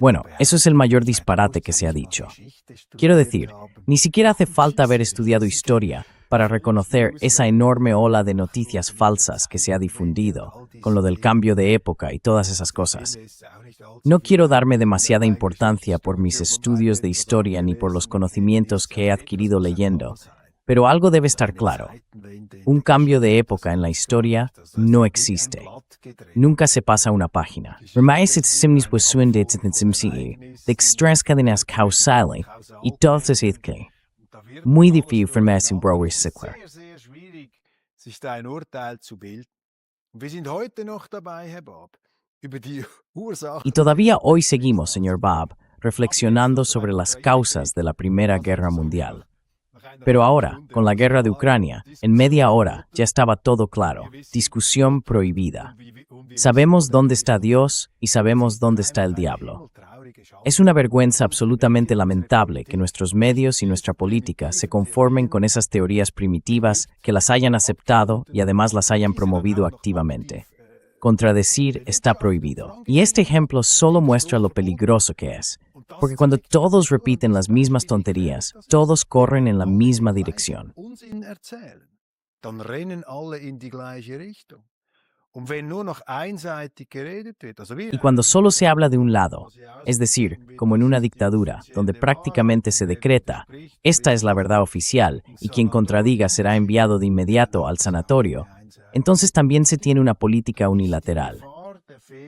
Bueno, eso es el mayor disparate que se ha dicho. Quiero decir, ni siquiera hace falta haber estudiado historia para reconocer esa enorme ola de noticias falsas que se ha difundido, con lo del cambio de época y todas esas cosas. No quiero darme demasiada importancia por mis estudios de historia ni por los conocimientos que he adquirido leyendo, pero algo debe estar claro. Un cambio de época en la historia no existe. Nunca se pasa una página. Muy difícil formarse un Brower Sickler. Sehr schwierig, sich da ein Urteil zu bilden. Und wir sind heute noch dabei, Herr Bob, über die Ursachen. Y todavía hoy seguimos, señor Bob, reflexionando sobre las causas de la Primera Guerra Mundial. Pero ahora, con la guerra de Ucrania, en media hora ya estaba todo claro. Discusión prohibida. Sabemos dónde está Dios y sabemos dónde está el diablo. Es una vergüenza absolutamente lamentable que nuestros medios y nuestra política se conformen con esas teorías primitivas, que las hayan aceptado y además las hayan promovido activamente. Contradecir está prohibido. Y este ejemplo solo muestra lo peligroso que es. Porque cuando todos repiten las mismas tonterías, todos corren en la misma dirección. Unsinn erzählen, dann rennen alle in die gleiche Richtung. Und wenn nur noch einseitig geredet wird, also Y cuando solo se habla de un lado, es decir, como en una dictadura, donde prácticamente se decreta, esta es la verdad oficial y quien contradiga será enviado de inmediato al sanatorio, entonces también se tiene una política unilateral.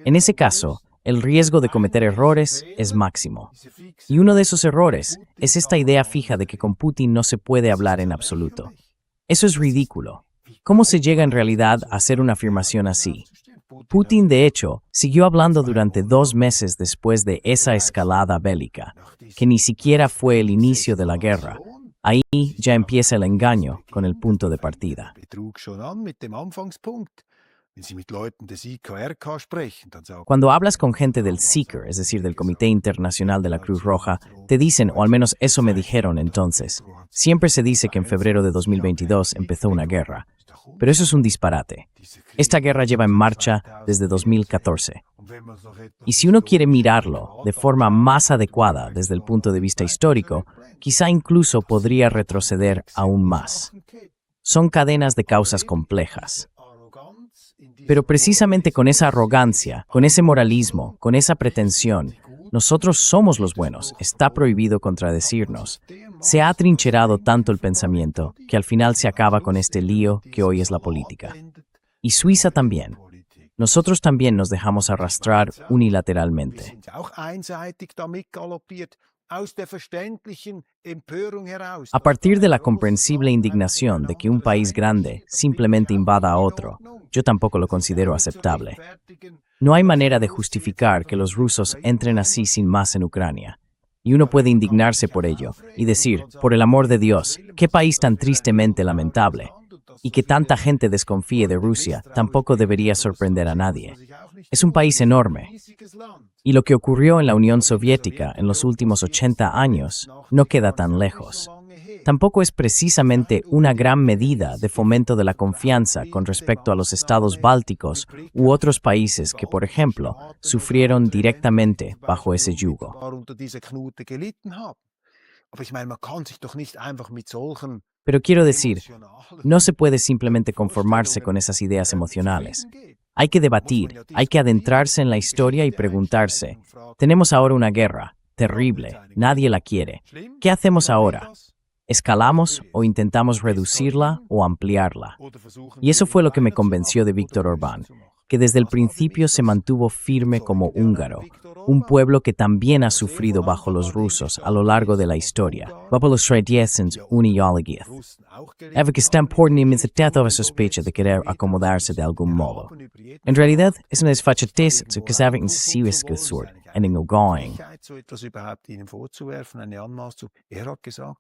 En ese caso, el riesgo de cometer errores es máximo. Y uno de esos errores es esta idea fija de que con Putin no se puede hablar en absoluto. Eso es ridículo. ¿Cómo se llega en realidad a hacer una afirmación así? Putin, de hecho, siguió hablando durante 2 meses después de esa escalada bélica, que ni siquiera fue el inicio de la guerra. Ahí ya empieza el engaño con el punto de partida. Betrug schon an mit dem Anfangspunkt. Wenn Sie mit Leuten des IKRK sprechen, dann sagen Cuando hablas con gente del SEEKR, es decir, del Comité Internacional de la Cruz Roja, te dicen, o al menos eso me dijeron entonces, siempre se dice que en febrero de 2022 empezó una guerra. Pero eso es un disparate. Esta guerra lleva en marcha desde 2014. Y si uno quiere mirarlo de forma más adecuada desde el punto de vista histórico, quizá incluso podría retroceder aún más. Son cadenas de causas complejas. Pero precisamente con esa arrogancia, con ese moralismo, con esa pretensión, nosotros somos los buenos, está prohibido contradecirnos. Se ha atrincherado tanto el pensamiento que al final se acaba con este lío que hoy es la política. Y Suiza también. Nosotros también nos dejamos arrastrar unilateralmente. sind auch einseitig damit galoppiert, aus der verständlichen Empörung heraus. A partir de la comprensible indignación de que un país grande simplemente invada a otro, yo tampoco lo considero aceptable. No hay manera de justificar que los rusos entren así sin más en Ucrania. Y uno puede indignarse por ello y decir, por el amor de Dios, qué país tan tristemente lamentable. Y que tanta gente desconfíe de Rusia tampoco debería sorprender a nadie. Es un país enorme. Y lo que ocurrió en la Unión Soviética en los últimos 80 años no queda tan lejos. Tampoco es precisamente una gran medida de fomento de la confianza con respecto a los estados bálticos u otros países que, por ejemplo, sufrieron directamente bajo ese yugo. Unter dieser Knute gelitten haben. Aber ich meine, man kann sich doch nicht einfach mit solchen Pero quiero decir, no se puede simplemente conformarse con esas ideas emocionales. Hay que debatir, hay que adentrarse en la historia y preguntarse, tenemos ahora una guerra, terrible, nadie la quiere. ¿Qué hacemos ahora? ¿Escalamos o intentamos reducirla o ampliarla? Y eso fue lo que me convenció de Víctor Orbán, que desde el principio se mantuvo firme como húngaro, un pueblo que también ha sufrido bajo los rusos a lo largo de la historia. Es que está por sospecha de querer acomodarse de algún modo. En realidad, es una desfachatez que sabe en en el going. So etwas überhaupt ihnen vorzuwerfen, eine Anmaßung. Hat gesagt,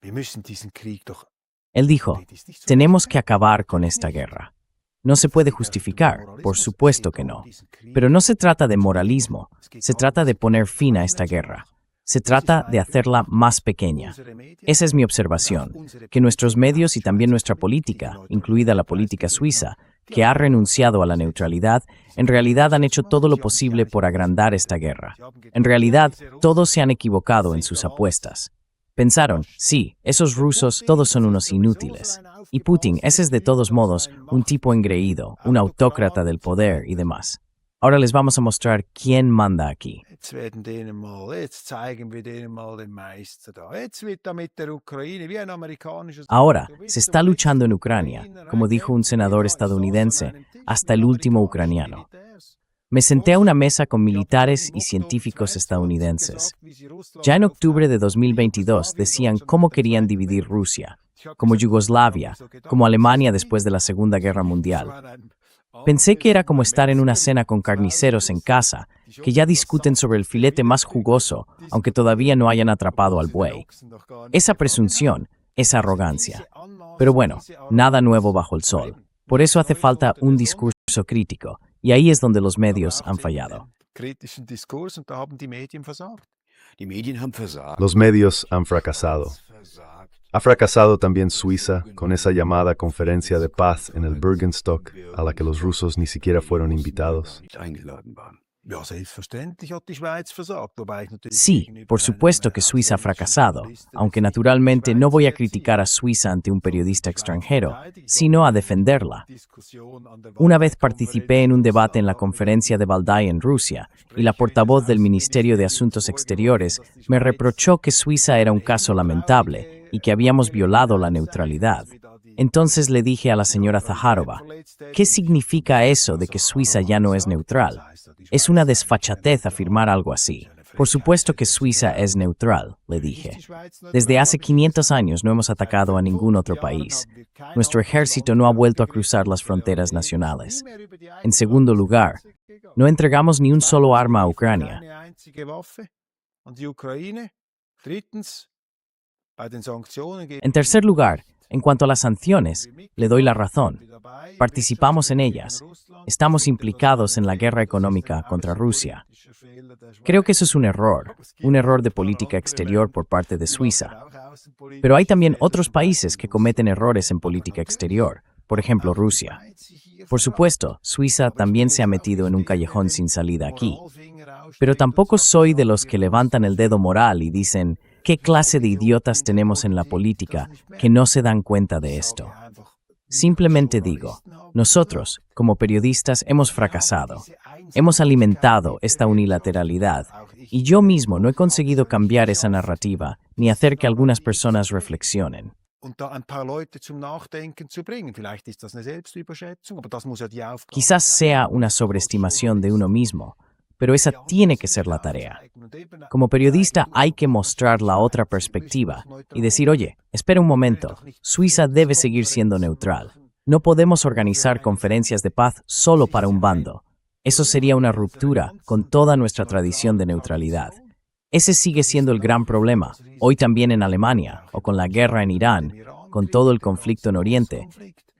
wir müssen diesen Krieg doch. Él dijo, tenemos que acabar con esta guerra. No se puede justificar, por supuesto que no. Pero no se trata de moralismo, se trata de poner fin a esta guerra. Se trata de hacerla más pequeña. Esa es mi observación, que nuestros medios y también nuestra política, incluida la política suiza, que ha renunciado a la neutralidad, en realidad han hecho todo lo posible por agrandar esta guerra. En realidad, todos se han equivocado en sus apuestas. Pensaron, sí, esos rusos todos son unos inútiles. Y Putin, ese es de todos modos un tipo engreído, un autócrata del poder y demás. Ahora les vamos a mostrar quién manda aquí. Ahora, se está luchando en Ucrania, como dijo un senador estadounidense, hasta el último ucraniano. Me senté a una mesa con militares y científicos estadounidenses. Ya en octubre de 2022 decían cómo querían dividir Rusia, como Yugoslavia, como Alemania después de la Segunda Guerra Mundial. Pensé que era como estar en una cena con carniceros en casa, que ya discuten sobre el filete más jugoso, aunque todavía no hayan atrapado al buey. Esa presunción, esa arrogancia. Pero bueno, nada nuevo bajo el sol. Por eso hace falta un discurso crítico, y ahí es donde los medios han fallado. Los medios han fracasado. Ha fracasado también Suiza con esa llamada conferencia de paz en el Bürgenstock a la que los rusos ni siquiera fueron invitados. Sí, por supuesto que Suiza ha fracasado, aunque naturalmente no voy a criticar a Suiza ante un periodista extranjero, sino a defenderla. Una vez participé en un debate en la conferencia de Valdai en Rusia, y la portavoz del Ministerio de Asuntos Exteriores me reprochó que Suiza era un caso lamentable y que habíamos violado la neutralidad. Entonces le dije a la señora Zaharova, ¿qué significa eso de que Suiza ya no es neutral? Es una desfachatez afirmar algo así. Por supuesto que Suiza es neutral, le dije. Desde hace 500 años no hemos atacado a ningún otro país. Nuestro ejército no ha vuelto a cruzar las fronteras nacionales. En segundo lugar, no entregamos ni un solo arma a Ucrania. En tercer lugar, en cuanto a las sanciones, le doy la razón. Participamos en ellas. Estamos implicados en la guerra económica contra Rusia. Creo que eso es un error de política exterior por parte de Suiza. Pero hay también otros países que cometen errores en política exterior, por ejemplo Rusia. Por supuesto, Suiza también se ha metido en un callejón sin salida aquí. Pero tampoco soy de los que levantan el dedo moral y dicen, ¿qué clase de idiotas tenemos en la política que no se dan cuenta de esto? Simplemente digo, nosotros, como periodistas, hemos fracasado. Hemos alimentado esta unilateralidad y yo mismo no he conseguido cambiar esa narrativa ni hacer que algunas personas reflexionen. Quizás sea una sobreestimación de uno mismo, pero esa tiene que ser la tarea. Como periodista hay que mostrar la otra perspectiva y decir, oye, espera un momento, Suiza debe seguir siendo neutral. No podemos organizar conferencias de paz solo para un bando. Eso sería una ruptura con toda nuestra tradición de neutralidad. Ese sigue siendo el gran problema, hoy también en Alemania, o con la guerra en Irán, con todo el conflicto en Oriente,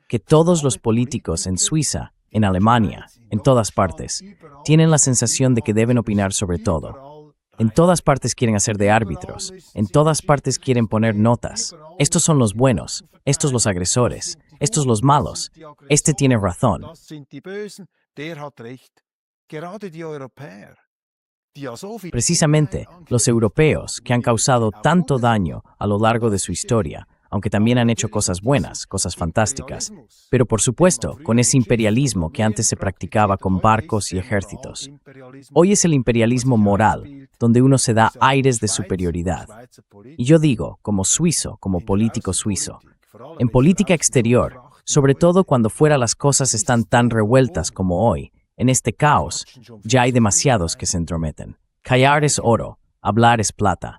que todos los políticos en Suiza, en Alemania, en todas partes, tienen la sensación de que deben opinar sobre todo. En todas partes quieren hacer de árbitros, en todas partes quieren poner notas. Estos son los buenos, estos los agresores, estos los malos, este tiene razón. Precisamente, los europeos, que han causado tanto daño a lo largo de su historia, aunque también han hecho cosas buenas, cosas fantásticas, pero por supuesto, con ese imperialismo que antes se practicaba con barcos y ejércitos. Hoy es el imperialismo moral, donde uno se da aires de superioridad. Y yo digo, como suizo, como político suizo, en política exterior, sobre todo cuando fuera las cosas están tan revueltas como hoy, En este caos, ya hay demasiados que se entrometen. Callar es oro, hablar es plata.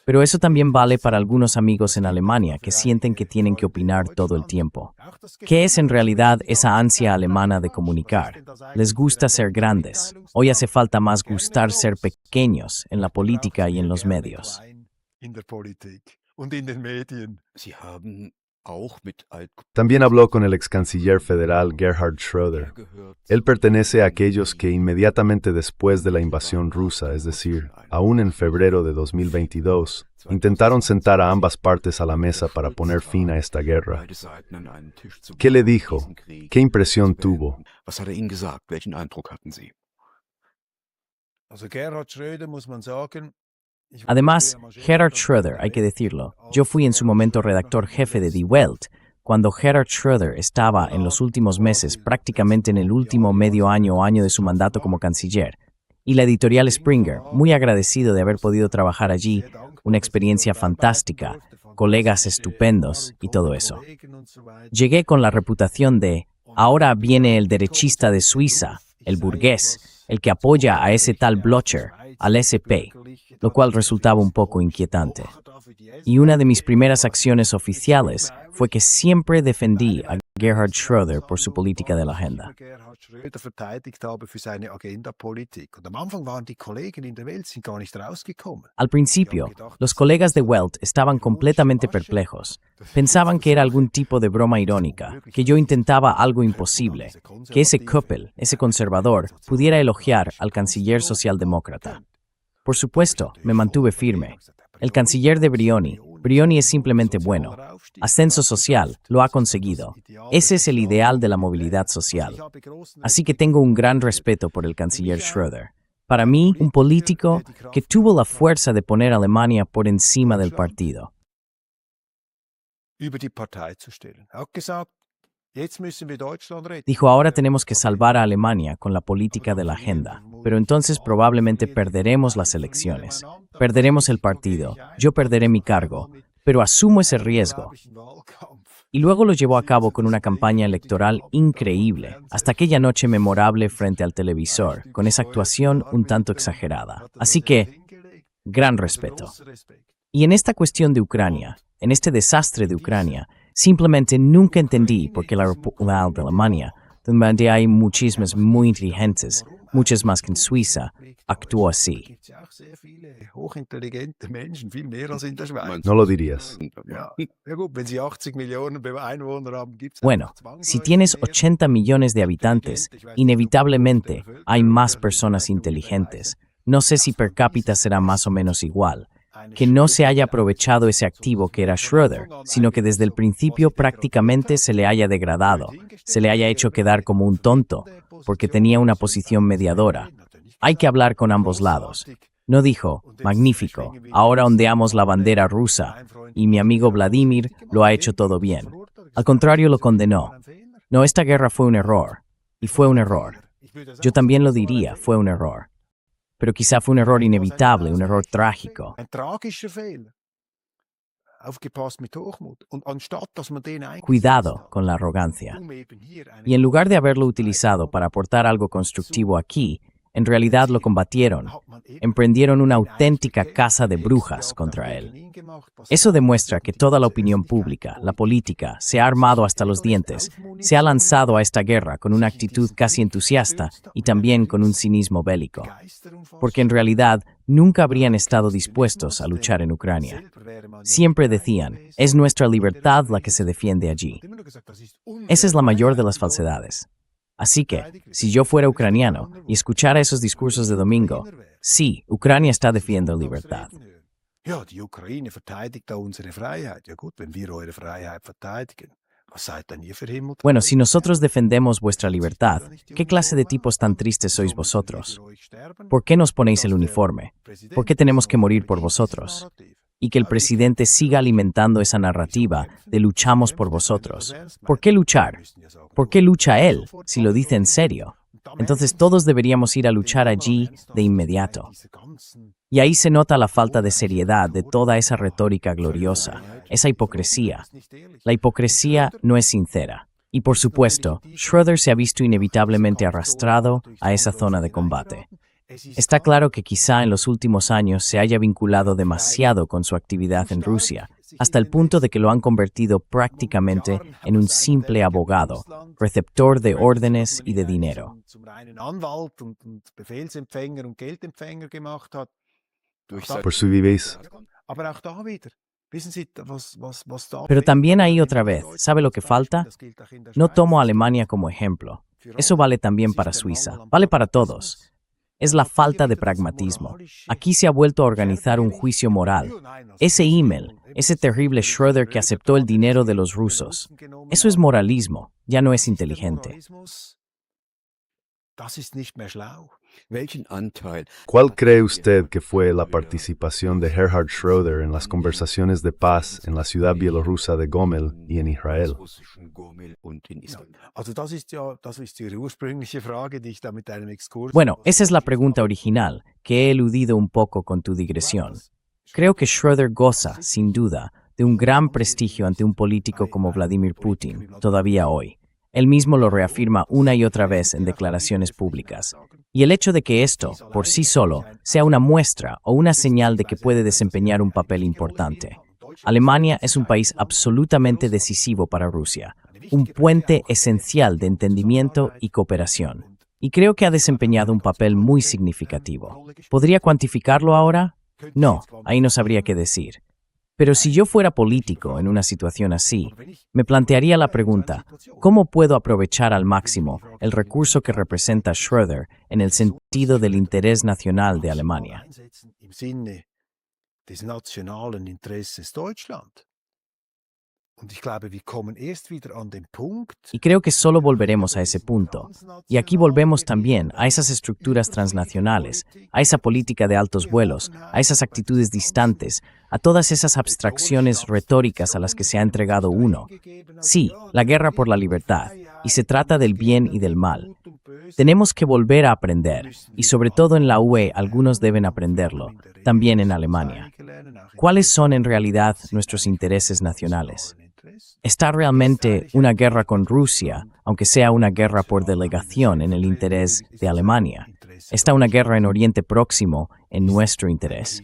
Pero eso también vale para algunos amigos en Alemania que sienten que tienen que opinar todo el tiempo. ¿Qué es en realidad esa ansia alemana de comunicar? Les gusta ser grandes. Hoy hace falta más gustar ser pequeños en la política y en los medios. Sie haben auch mit También habló con el ex canciller federal Gerhard Schröder. Él pertenece a aquellos que inmediatamente después de la invasión rusa, es decir, aún en febrero de 2022, intentaron sentar a ambas partes a la mesa para poner fin a esta guerra. ¿Qué le dijo? ¿Qué impresión tuvo? Was hat Ihnen gesagt? Welchen Eindruck hatten Sie? Also Gerhard Schröder, muss man sagen. Además, Gerhard Schröder, hay que decirlo, yo fui en su momento redactor jefe de Die Welt, cuando Gerhard Schröder estaba en los últimos meses, prácticamente en el último medio año o año de su mandato como canciller. Y la editorial Springer, muy agradecido de haber podido trabajar allí, una experiencia fantástica, colegas estupendos y todo eso. Llegué con la reputación de, ahora viene el derechista de Suiza, el burgués, el que apoya a ese tal Blocher, al SP, lo cual resultaba un poco inquietante. Y una de mis primeras acciones oficiales fue que siempre defendí a Gerhard Schröder por su política de la agenda. Gerhard Schröder verteidigt habe für seine Agenda-Politik. Und am Anfang waren die Kollegen in der Welt sind gar nicht rausgekommen. Al principio, los colegas de Welt estaban completamente perplejos. Pensaban que era algún tipo de broma irónica, que yo intentaba algo imposible, que ese Köppel, ese conservador, pudiera elogiar al canciller socialdemócrata. Por supuesto, me mantuve firme. El canciller de Brioni es simplemente bueno. Ascenso social, lo ha conseguido. Ese es el ideal de la movilidad social. Así que tengo un gran respeto por el canciller Schröder. Para mí, un político que tuvo la fuerza de poner a Alemania por encima del partido. Über die Partei zu stellen. Er hat gesagt, jetzt müssen wir Deutschland retten. Dijo, ahora tenemos que salvar a Alemania con la política de la agenda, pero entonces probablemente perderemos las elecciones, perderemos el partido, yo perderé mi cargo, pero asumo ese riesgo. Y luego lo llevó a cabo con una campaña electoral increíble, hasta aquella noche memorable frente al televisor, con esa actuación un tanto exagerada. Así que, gran respeto. Y en esta cuestión de Ucrania, en este desastre de Ucrania, simplemente nunca entendí por qué la República de Alemania, donde hay muchísimas muy inteligentes, muchas más que en Suiza, actuó así. Gibt ja auch sehr viele hochintelligente Menschen, viel mehr als in der Schweiz. No lo dirías. Ja, ja gut, wenn Sie 80 Millionen Einwohner haben, gibt's Bueno, einfach si tienes zwangsläufig 80 millones de habitantes, inevitablemente hay más personas inteligentes. No sé si per cápita será más o menos igual. Que no se haya aprovechado ese activo que era Schröder, sino que desde el principio prácticamente se le haya degradado, se le haya hecho quedar como un tonto, porque tenía una posición mediadora. Hay que hablar con ambos lados. No dijo, magnífico, ahora ondeamos la bandera rusa, y mi amigo Vladimir lo ha hecho todo bien. Al contrario, lo condenó. No, esta guerra fue un error, y fue un error. Yo también lo diría, fue un error. Pero quizá fue un error inevitable, un error trágico. Ein tragischer Fehler. Aufgepasst mit Hochmut. Und anstatt dass man den eingesetzt Cuidado hat, con la arrogancia. um eben hier eine Y en lugar de haberlo utilizado para aportar algo constructivo aquí, en realidad lo combatieron. hat man eben Emprendieron una auténtica caza de brujas contra él. Eso demuestra que toda la opinión pública, la política, se ha armado hasta los dientes, se ha lanzado a esta guerra con una actitud casi entusiasta y también con un cinismo bélico, porque en realidad nunca habrían estado dispuestos a luchar en Ucrania. Siempre decían, es nuestra libertad la que se defiende allí. Esa es la mayor de las falsedades. Así que, si yo fuera ucraniano y escuchara esos discursos de domingo, sí, Ucrania está defendiendo libertad. Ja, die Ukraine verteidigt da unsere Freiheit. Ja gut, wenn wir eure Freiheit verteidigen, was seid denn ihr für Himmel? Bueno, si nosotros defendemos vuestra libertad, ¿qué clase de tipos tan tristes sois vosotros? ¿Por qué nos ponéis el uniforme? ¿Por qué tenemos que morir por vosotros? Y que el presidente siga alimentando esa narrativa de luchamos por vosotros. ¿Por qué luchar? ¿Por qué lucha él, si lo dice en serio? Entonces todos deberíamos ir a luchar allí de inmediato. Y ahí se nota la falta de seriedad de toda esa retórica gloriosa, esa hipocresía. La hipocresía no es sincera. Y por supuesto, Schröder se ha visto inevitablemente arrastrado a esa zona de combate. Está claro que quizá en los últimos años se haya vinculado demasiado con su actividad en Rusia, hasta el punto de que lo han convertido prácticamente en un simple abogado, receptor de órdenes y de dinero. Por su vivís. Pero también ahí otra vez, ¿sabe lo que falta? No tomo a Alemania como ejemplo. Eso vale también para Suiza, vale para todos. Es la falta de pragmatismo. Aquí se ha vuelto a organizar un juicio moral. Ese email, ese terrible Schröder que aceptó el dinero de los rusos. Eso es moralismo, ya no es inteligente. ¿Cuál cree usted que fue la participación de Gerhard Schröder en las conversaciones de paz en la ciudad bielorrusa de Gomel y en Israel? Bueno, esa es la pregunta original, que he eludido un poco con tu digresión. Creo que Schröder goza, sin duda, de un gran prestigio ante un político como Vladimir Putin, todavía hoy. Él mismo lo reafirma una y otra vez en declaraciones públicas. Y el hecho de que esto, por sí solo, sea una muestra o una señal de que puede desempeñar un papel importante. Alemania es un país absolutamente decisivo para Rusia, un puente esencial de entendimiento y cooperación. Y creo que ha desempeñado un papel muy significativo. ¿Podría cuantificarlo ahora? No, ahí no sabría qué decir. Pero si yo fuera político en una situación así, me plantearía la pregunta, ¿cómo puedo aprovechar al máximo el recurso que representa Schröder en el sentido del interés nacional de Alemania? Y creo que solo volveremos a ese punto. Y aquí volvemos también a esas estructuras transnacionales, a esa política de altos vuelos, a esas actitudes distantes, a todas esas abstracciones retóricas a las que se ha entregado uno. Sí, la guerra por la libertad, y se trata del bien y del mal. Tenemos que volver a aprender, y sobre todo en la UE algunos deben aprenderlo, también en Alemania. ¿Cuáles son en realidad nuestros intereses nacionales? ¿Está realmente una guerra con Rusia, aunque sea una guerra por delegación en el interés de Alemania? ¿Está una guerra en Oriente Próximo en nuestro interés?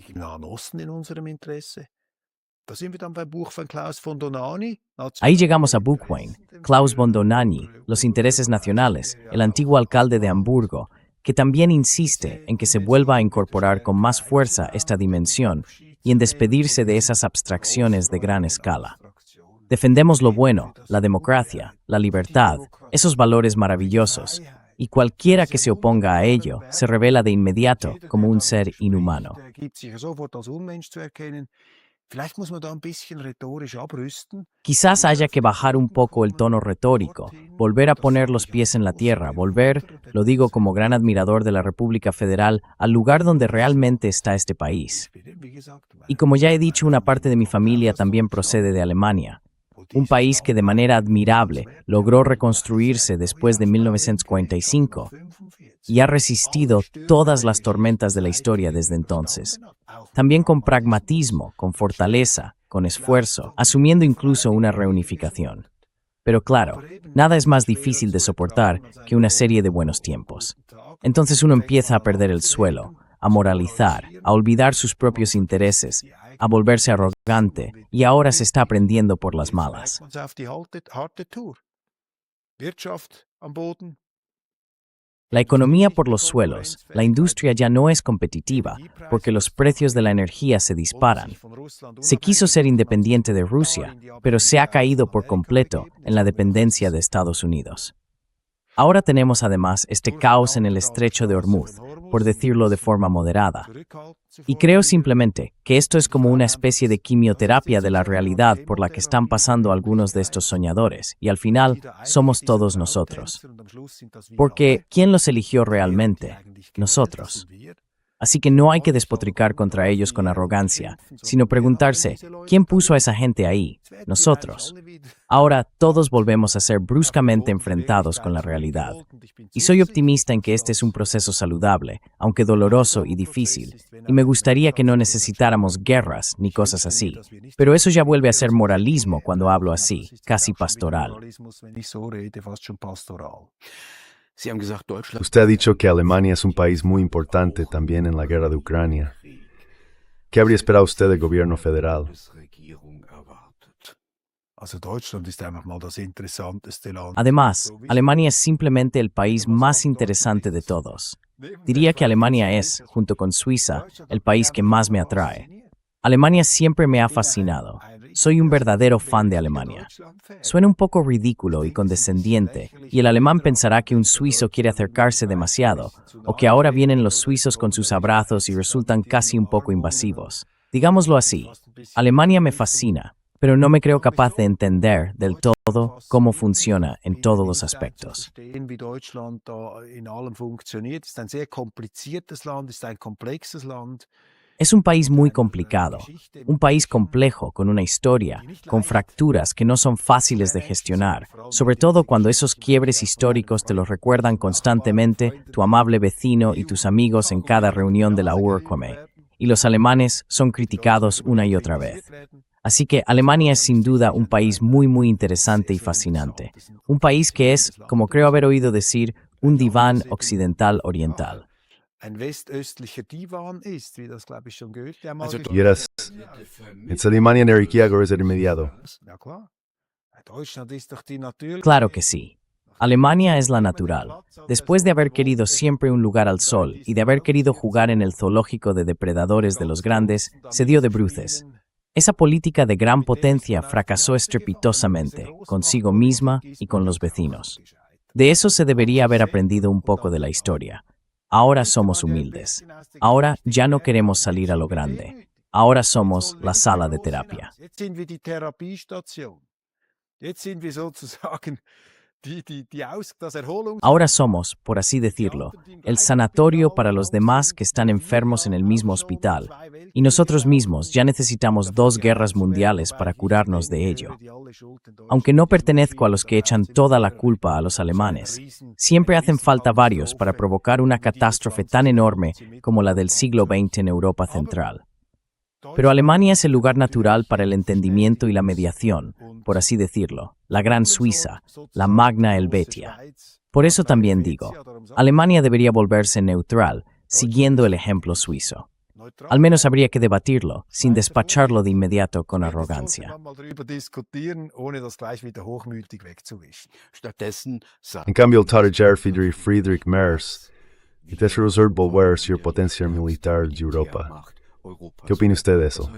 Ahí llegamos a Buchwein, Klaus von Dohnanyi, los intereses nacionales, el antiguo alcalde de Hamburgo, que también insiste en que se vuelva a incorporar con más fuerza esta dimensión y en despedirse de esas abstracciones de gran escala. Defendemos lo bueno, la democracia, la libertad, esos valores maravillosos, y cualquiera que se oponga a ello se revela de inmediato como un ser inhumano. Quizás haya que bajar un poco el tono retórico, volver a poner los pies en la tierra, volver, lo digo como gran admirador de la República Federal, al lugar donde realmente está este país. Y como ya he dicho, una parte de mi familia también procede de Alemania. Un país que de manera admirable logró reconstruirse después de 1945 y ha resistido todas las tormentas de la historia desde entonces. También con pragmatismo, con fortaleza, con esfuerzo, asumiendo incluso una reunificación. Pero claro, nada es más difícil de soportar que una serie de buenos tiempos. Entonces uno empieza a perder el suelo, a moralizar, a olvidar sus propios intereses, a volverse arrogante, y ahora se está aprendiendo por las malas. La economía por los suelos, la industria ya no es competitiva, porque los precios de la energía se disparan. Se quiso ser independiente de Rusia, pero se ha caído por completo en la dependencia de Estados Unidos. Ahora tenemos además este caos en el estrecho de Hormuz, por decirlo de forma moderada. Y creo simplemente que esto es como una especie de quimioterapia de la realidad por la que están pasando algunos de estos soñadores, y al final somos todos nosotros. Porque, ¿quién los eligió realmente? Nosotros. Así que no hay que despotricar contra ellos con arrogancia, sino preguntarse, ¿quién puso a esa gente ahí? Nosotros. Ahora todos volvemos a ser bruscamente enfrentados con la realidad. Y soy optimista en que este es un proceso saludable, aunque doloroso y difícil, y me gustaría que no necesitáramos guerras ni cosas así. Pero eso ya vuelve a ser moralismo cuando hablo así, casi pastoral. Usted ha dicho que Alemania es un país muy importante también en la guerra de Ucrania. ¿Qué habría esperado usted del gobierno federal? Además, Alemania es simplemente el país más interesante de todos. Diría que Alemania es, junto con Suiza, el país que más me atrae. Alemania siempre me ha fascinado. Soy un verdadero fan de Alemania. Suena un poco ridículo y condescendiente, y el alemán pensará que un suizo quiere acercarse demasiado, o que ahora vienen los suizos con sus abrazos y resultan casi un poco invasivos. Digámoslo así, Alemania me fascina, pero no me creo capaz de entender del todo cómo funciona en todos los aspectos. Es un país muy complicado, un país complejo con una historia, con fracturas que no son fáciles de gestionar, sobre todo cuando esos quiebres históricos te los recuerdan constantemente tu amable vecino y tus amigos en cada reunión de la URCOME, y los alemanes son criticados una y otra vez. Así que Alemania es sin duda un país muy interesante y fascinante, un país que es, como creo haber oído decir, un diván occidental-oriental. ¿Quieras? ¿Es Alemania energía inmediato? Claro que sí. Alemania es la natural. Después de haber querido siempre un lugar al sol y de haber querido jugar en el zoológico de depredadores de los grandes, se dio de bruces. Esa política de gran potencia fracasó estrepitosamente, consigo misma y con los vecinos. De eso se debería haber aprendido un poco de la historia. Ahora somos humildes. Ahora ya no queremos salir a lo grande. Ahora somos la sala de terapia. Ahora somos, por así decirlo, el sanatorio para los demás que están enfermos en el mismo hospital, y nosotros mismos ya necesitamos 2 guerras mundiales para curarnos de ello. Aunque no pertenezco a los que echan toda la culpa a los alemanes, siempre hacen falta varios para provocar una catástrofe tan enorme como la del siglo XX en Europa Central. Pero Alemania es el lugar natural para el entendimiento y la mediación, por así decirlo, la gran Suiza, la Magna Helvetia. Por eso también digo, Alemania debería volverse neutral, siguiendo el ejemplo suizo. Al menos habría que debatirlo, sin despacharlo de inmediato con arrogancia. En cambio, el Tautoger Friedrich Merz, es volver sur potencia militar de Europa. ¿Qué opina usted de eso?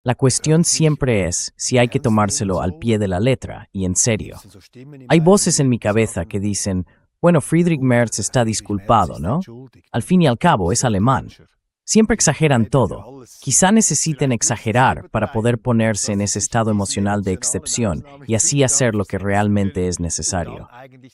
La cuestión siempre es si hay que tomárselo al pie de la letra y en serio. Hay voces en mi cabeza que dicen, bueno, Friedrich Merz está disculpado, ¿no? Al fin y al cabo es alemán. Siempre exageran todo. Quizá necesiten exagerar para poder ponerse en ese estado emocional de excepción y así hacer lo que realmente es necesario.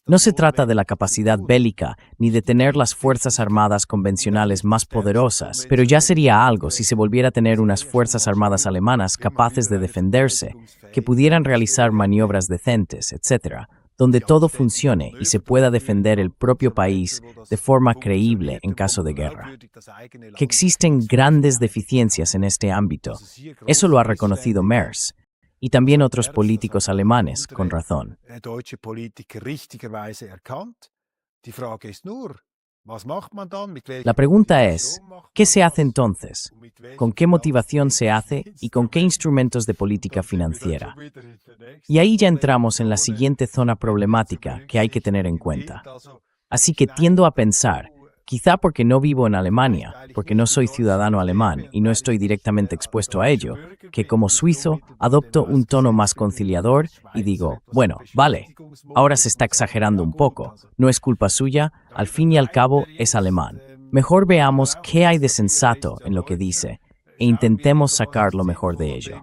No se trata de la capacidad bélica ni de tener las fuerzas armadas convencionales más poderosas, pero ya sería algo si se volviera a tener unas fuerzas armadas alemanas capaces de defenderse, que pudieran realizar maniobras decentes, etc., donde todo funcione y se pueda defender el propio país de forma creíble en caso de guerra. Que existen grandes deficiencias en este ámbito, eso lo ha reconocido Merz, y también otros políticos alemanes, con razón. La pregunta es, ¿qué se hace entonces? ¿Con qué motivación se hace y con qué instrumentos de política financiera? Y ahí ya entramos en la siguiente zona problemática que hay que tener en cuenta. Así que tiendo a pensar, quizá porque no vivo en Alemania, porque no soy ciudadano alemán y no estoy directamente expuesto a ello, que como suizo adopto un tono más conciliador y digo, bueno, vale, ahora se está exagerando un poco, no es culpa suya, al fin y al cabo es alemán. Mejor veamos qué hay de sensato en lo que dice, e intentemos sacar lo mejor de ello.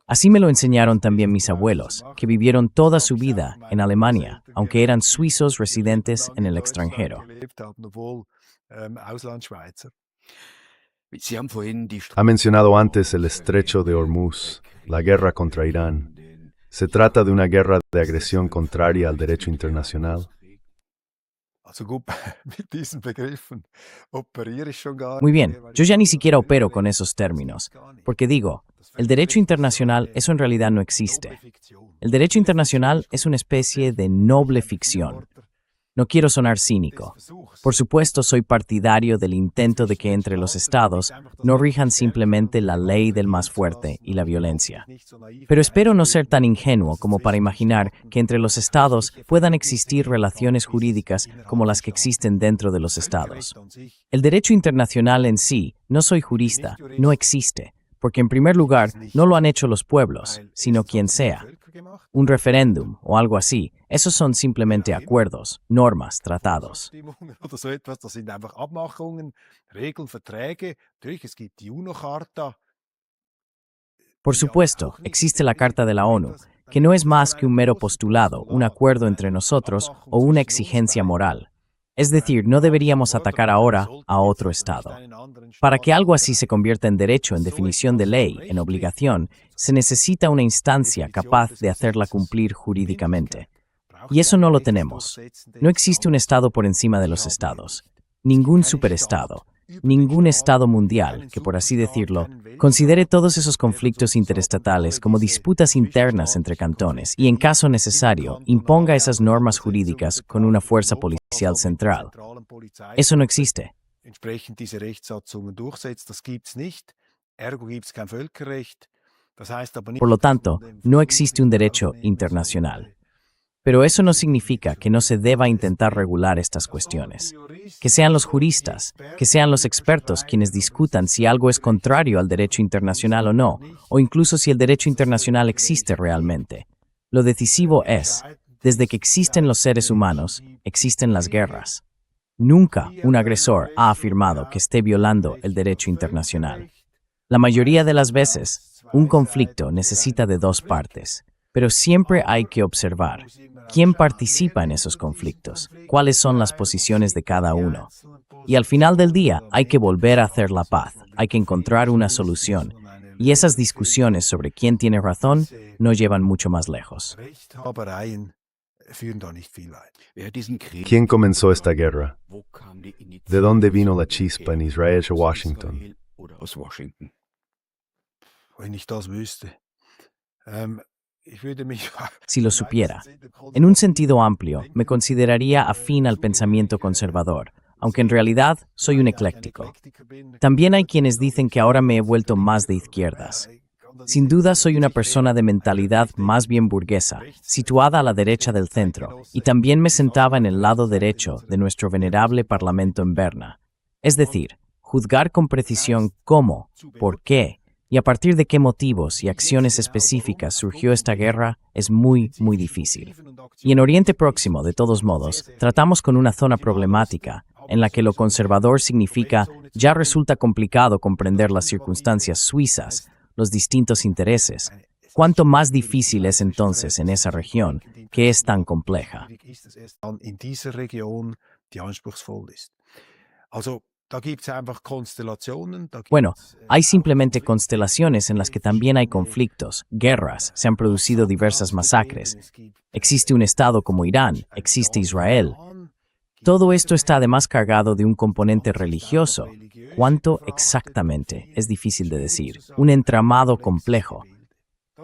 Así me lo enseñaron también mis abuelos, que vivieron toda su vida en Alemania, aunque eran suizos residentes en el extranjero. Ha mencionado antes el estrecho de Hormuz, la guerra contra Irán. ¿Se trata de una guerra de agresión contraria al derecho internacional? Muy bien, yo ya ni siquiera opero con esos términos, porque digo, el derecho internacional, eso en realidad no existe. El derecho internacional es una especie de noble ficción. No quiero sonar cínico. Por supuesto, soy partidario del intento de que entre los estados no rijan simplemente la ley del más fuerte y la violencia. Pero espero no ser tan ingenuo como para imaginar que entre los estados puedan existir relaciones jurídicas como las que existen dentro de los estados. El derecho internacional en sí, no soy jurista, no existe, porque en primer lugar no lo han hecho los pueblos, sino quien sea. Un referéndum o algo así, esos son simplemente acuerdos, normas, tratados. Por supuesto, existe la Carta de la ONU, que no es más que un mero postulado, un acuerdo entre nosotros o una exigencia moral. Es decir, no deberíamos atacar ahora a otro Estado. Para que algo así se convierta en derecho, en definición de ley, en obligación, se necesita una instancia capaz de hacerla cumplir jurídicamente. Y eso no lo tenemos. No existe un Estado por encima de los Estados. Ningún superestado, ningún Estado mundial, que por así decirlo, considere todos esos conflictos interestatales como disputas internas entre cantones y, en caso necesario, imponga esas normas jurídicas con una fuerza policial central. Eso no existe. Por lo tanto, no existe un derecho internacional. Pero eso no significa que no se deba intentar regular estas cuestiones. Que sean los juristas, que sean los expertos quienes discutan si algo es contrario al derecho internacional o no, o incluso si el derecho internacional existe realmente. Lo decisivo es, desde que existen los seres humanos, existen las guerras. Nunca un agresor ha afirmado que esté violando el derecho internacional. La mayoría de las veces, un conflicto necesita de dos partes. Pero siempre hay que observar quién participa en esos conflictos, cuáles son las posiciones de cada uno. Y al final del día hay que volver a hacer la paz, hay que encontrar una solución. Y esas discusiones sobre quién tiene razón no llevan mucho más lejos. ¿Quién comenzó esta guerra? ¿De dónde vino la chispa en Israel o Washington? Si lo supiera, en un sentido amplio, me consideraría afín al pensamiento conservador, aunque en realidad soy un ecléctico. También hay quienes dicen que ahora me he vuelto más de izquierdas. Sin duda soy una persona de mentalidad más bien burguesa, situada a la derecha del centro, y también me sentaba en el lado derecho de nuestro venerable Parlamento en Berna. Es decir, juzgar con precisión cómo, por qué, y a partir de qué motivos y acciones específicas surgió esta guerra es muy, muy difícil. Y en Oriente Próximo, de todos modos, tratamos con una zona problemática, en la que lo conservador significa ya resulta complicado comprender las circunstancias suizas, los distintos intereses. ¿Cuánto más difícil es entonces en esa región, que es tan compleja? Bueno, hay simplemente constelaciones en las que también hay conflictos, guerras, se han producido diversas masacres. Existe un estado como Irán, existe Israel. Todo esto está además cargado de un componente religioso. ¿Cuánto exactamente? Es difícil de decir. Un entramado complejo.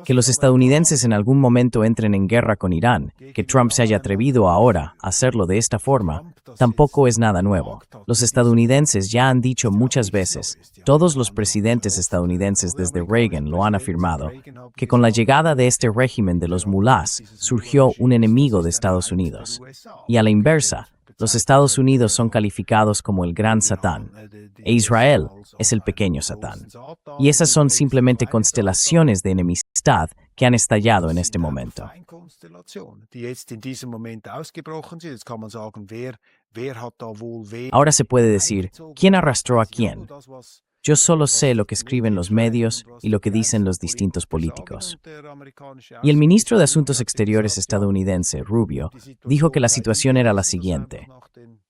Que los estadounidenses en algún momento entren en guerra con Irán, que Trump se haya atrevido ahora a hacerlo de esta forma, tampoco es nada nuevo. Los estadounidenses ya han dicho muchas veces, todos los presidentes estadounidenses desde Reagan lo han afirmado, que con la llegada de este régimen de los mulás surgió un enemigo de Estados Unidos. Y a la inversa, los Estados Unidos son calificados como el gran Satán, e Israel es el pequeño Satán. Y esas son simplemente constelaciones de enemistad que han estallado en este momento. Ahora se puede decir, ¿quién arrastró a quién? Yo solo sé lo que escriben los medios y lo que dicen los distintos políticos. Y el ministro de Asuntos Exteriores estadounidense, Rubio, dijo que la situación era la siguiente.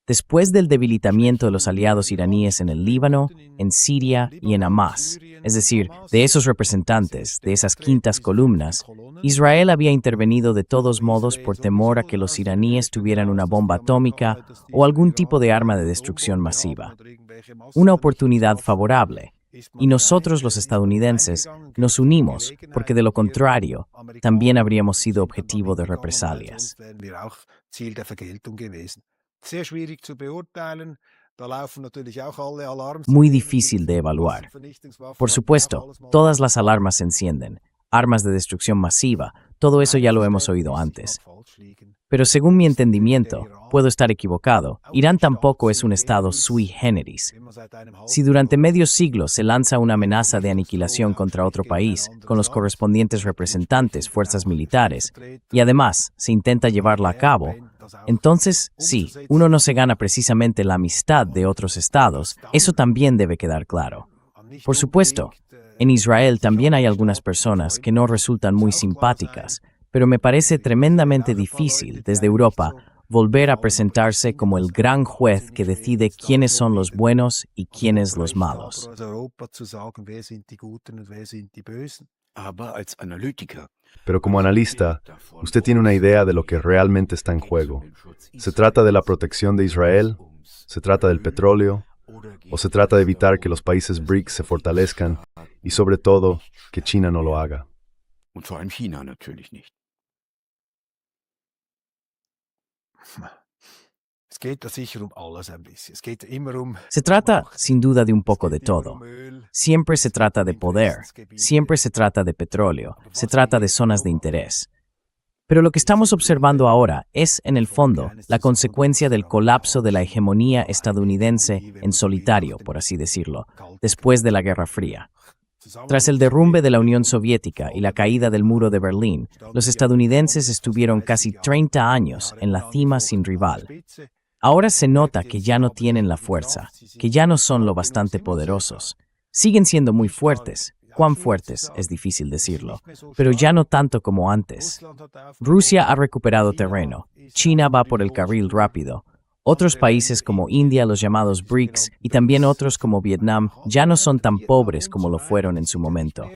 Después del debilitamiento de los aliados iraníes en el Líbano, en Siria y en Hamas, es decir, de esos representantes, de esas quintas columnas, Israel había intervenido de todos modos por temor a que los iraníes tuvieran una bomba atómica o algún tipo de arma de destrucción masiva. Una oportunidad favorable. Y nosotros los estadounidenses nos unimos porque de lo contrario también habríamos sido objetivo de represalias. Muy difícil de evaluar. Por supuesto, todas las alarmas se encienden. Armas de destrucción masiva, todo eso ya lo hemos oído antes. Pero según mi entendimiento, puedo estar equivocado, Irán tampoco es un estado sui generis. Si durante medio siglo se lanza una amenaza de aniquilación contra otro país, con los correspondientes representantes, fuerzas militares, y además se intenta llevarla a cabo, entonces, sí, uno no se gana precisamente la amistad de otros estados, eso también debe quedar claro. Por supuesto, en Israel también hay algunas personas que no resultan muy simpáticas, pero me parece tremendamente difícil, desde Europa, volver a presentarse como el gran juez que decide quiénes son los buenos y quiénes los malos. Pero como analista, usted tiene una idea de lo que realmente está en juego. ¿Se trata de la protección de Israel? ¿Se trata del petróleo? ¿O se trata de evitar que los países BRICS se fortalezcan y, sobre todo, que China no lo haga? Und vor allem China natürlich nicht. Se trata, sin duda, de un poco de todo. Siempre se trata de poder, siempre se trata de petróleo, se trata de zonas de interés. Pero lo que estamos observando ahora es, en el fondo, la consecuencia del colapso de la hegemonía estadounidense en solitario, por así decirlo, después de la Guerra Fría. Tras el derrumbe de la Unión Soviética y la caída del muro de Berlín, los estadounidenses estuvieron casi 30 años en la cima sin rival. Ahora se nota que ya no tienen la fuerza, que ya no son lo bastante poderosos. Siguen siendo muy fuertes. Cuán fuertes es difícil decirlo, pero ya no tanto como antes. Rusia ha recuperado terreno. China va por el carril rápido. Otros países como India, los llamados BRICS, y también otros como Vietnam, ya no son tan pobres como lo fueron en su momento.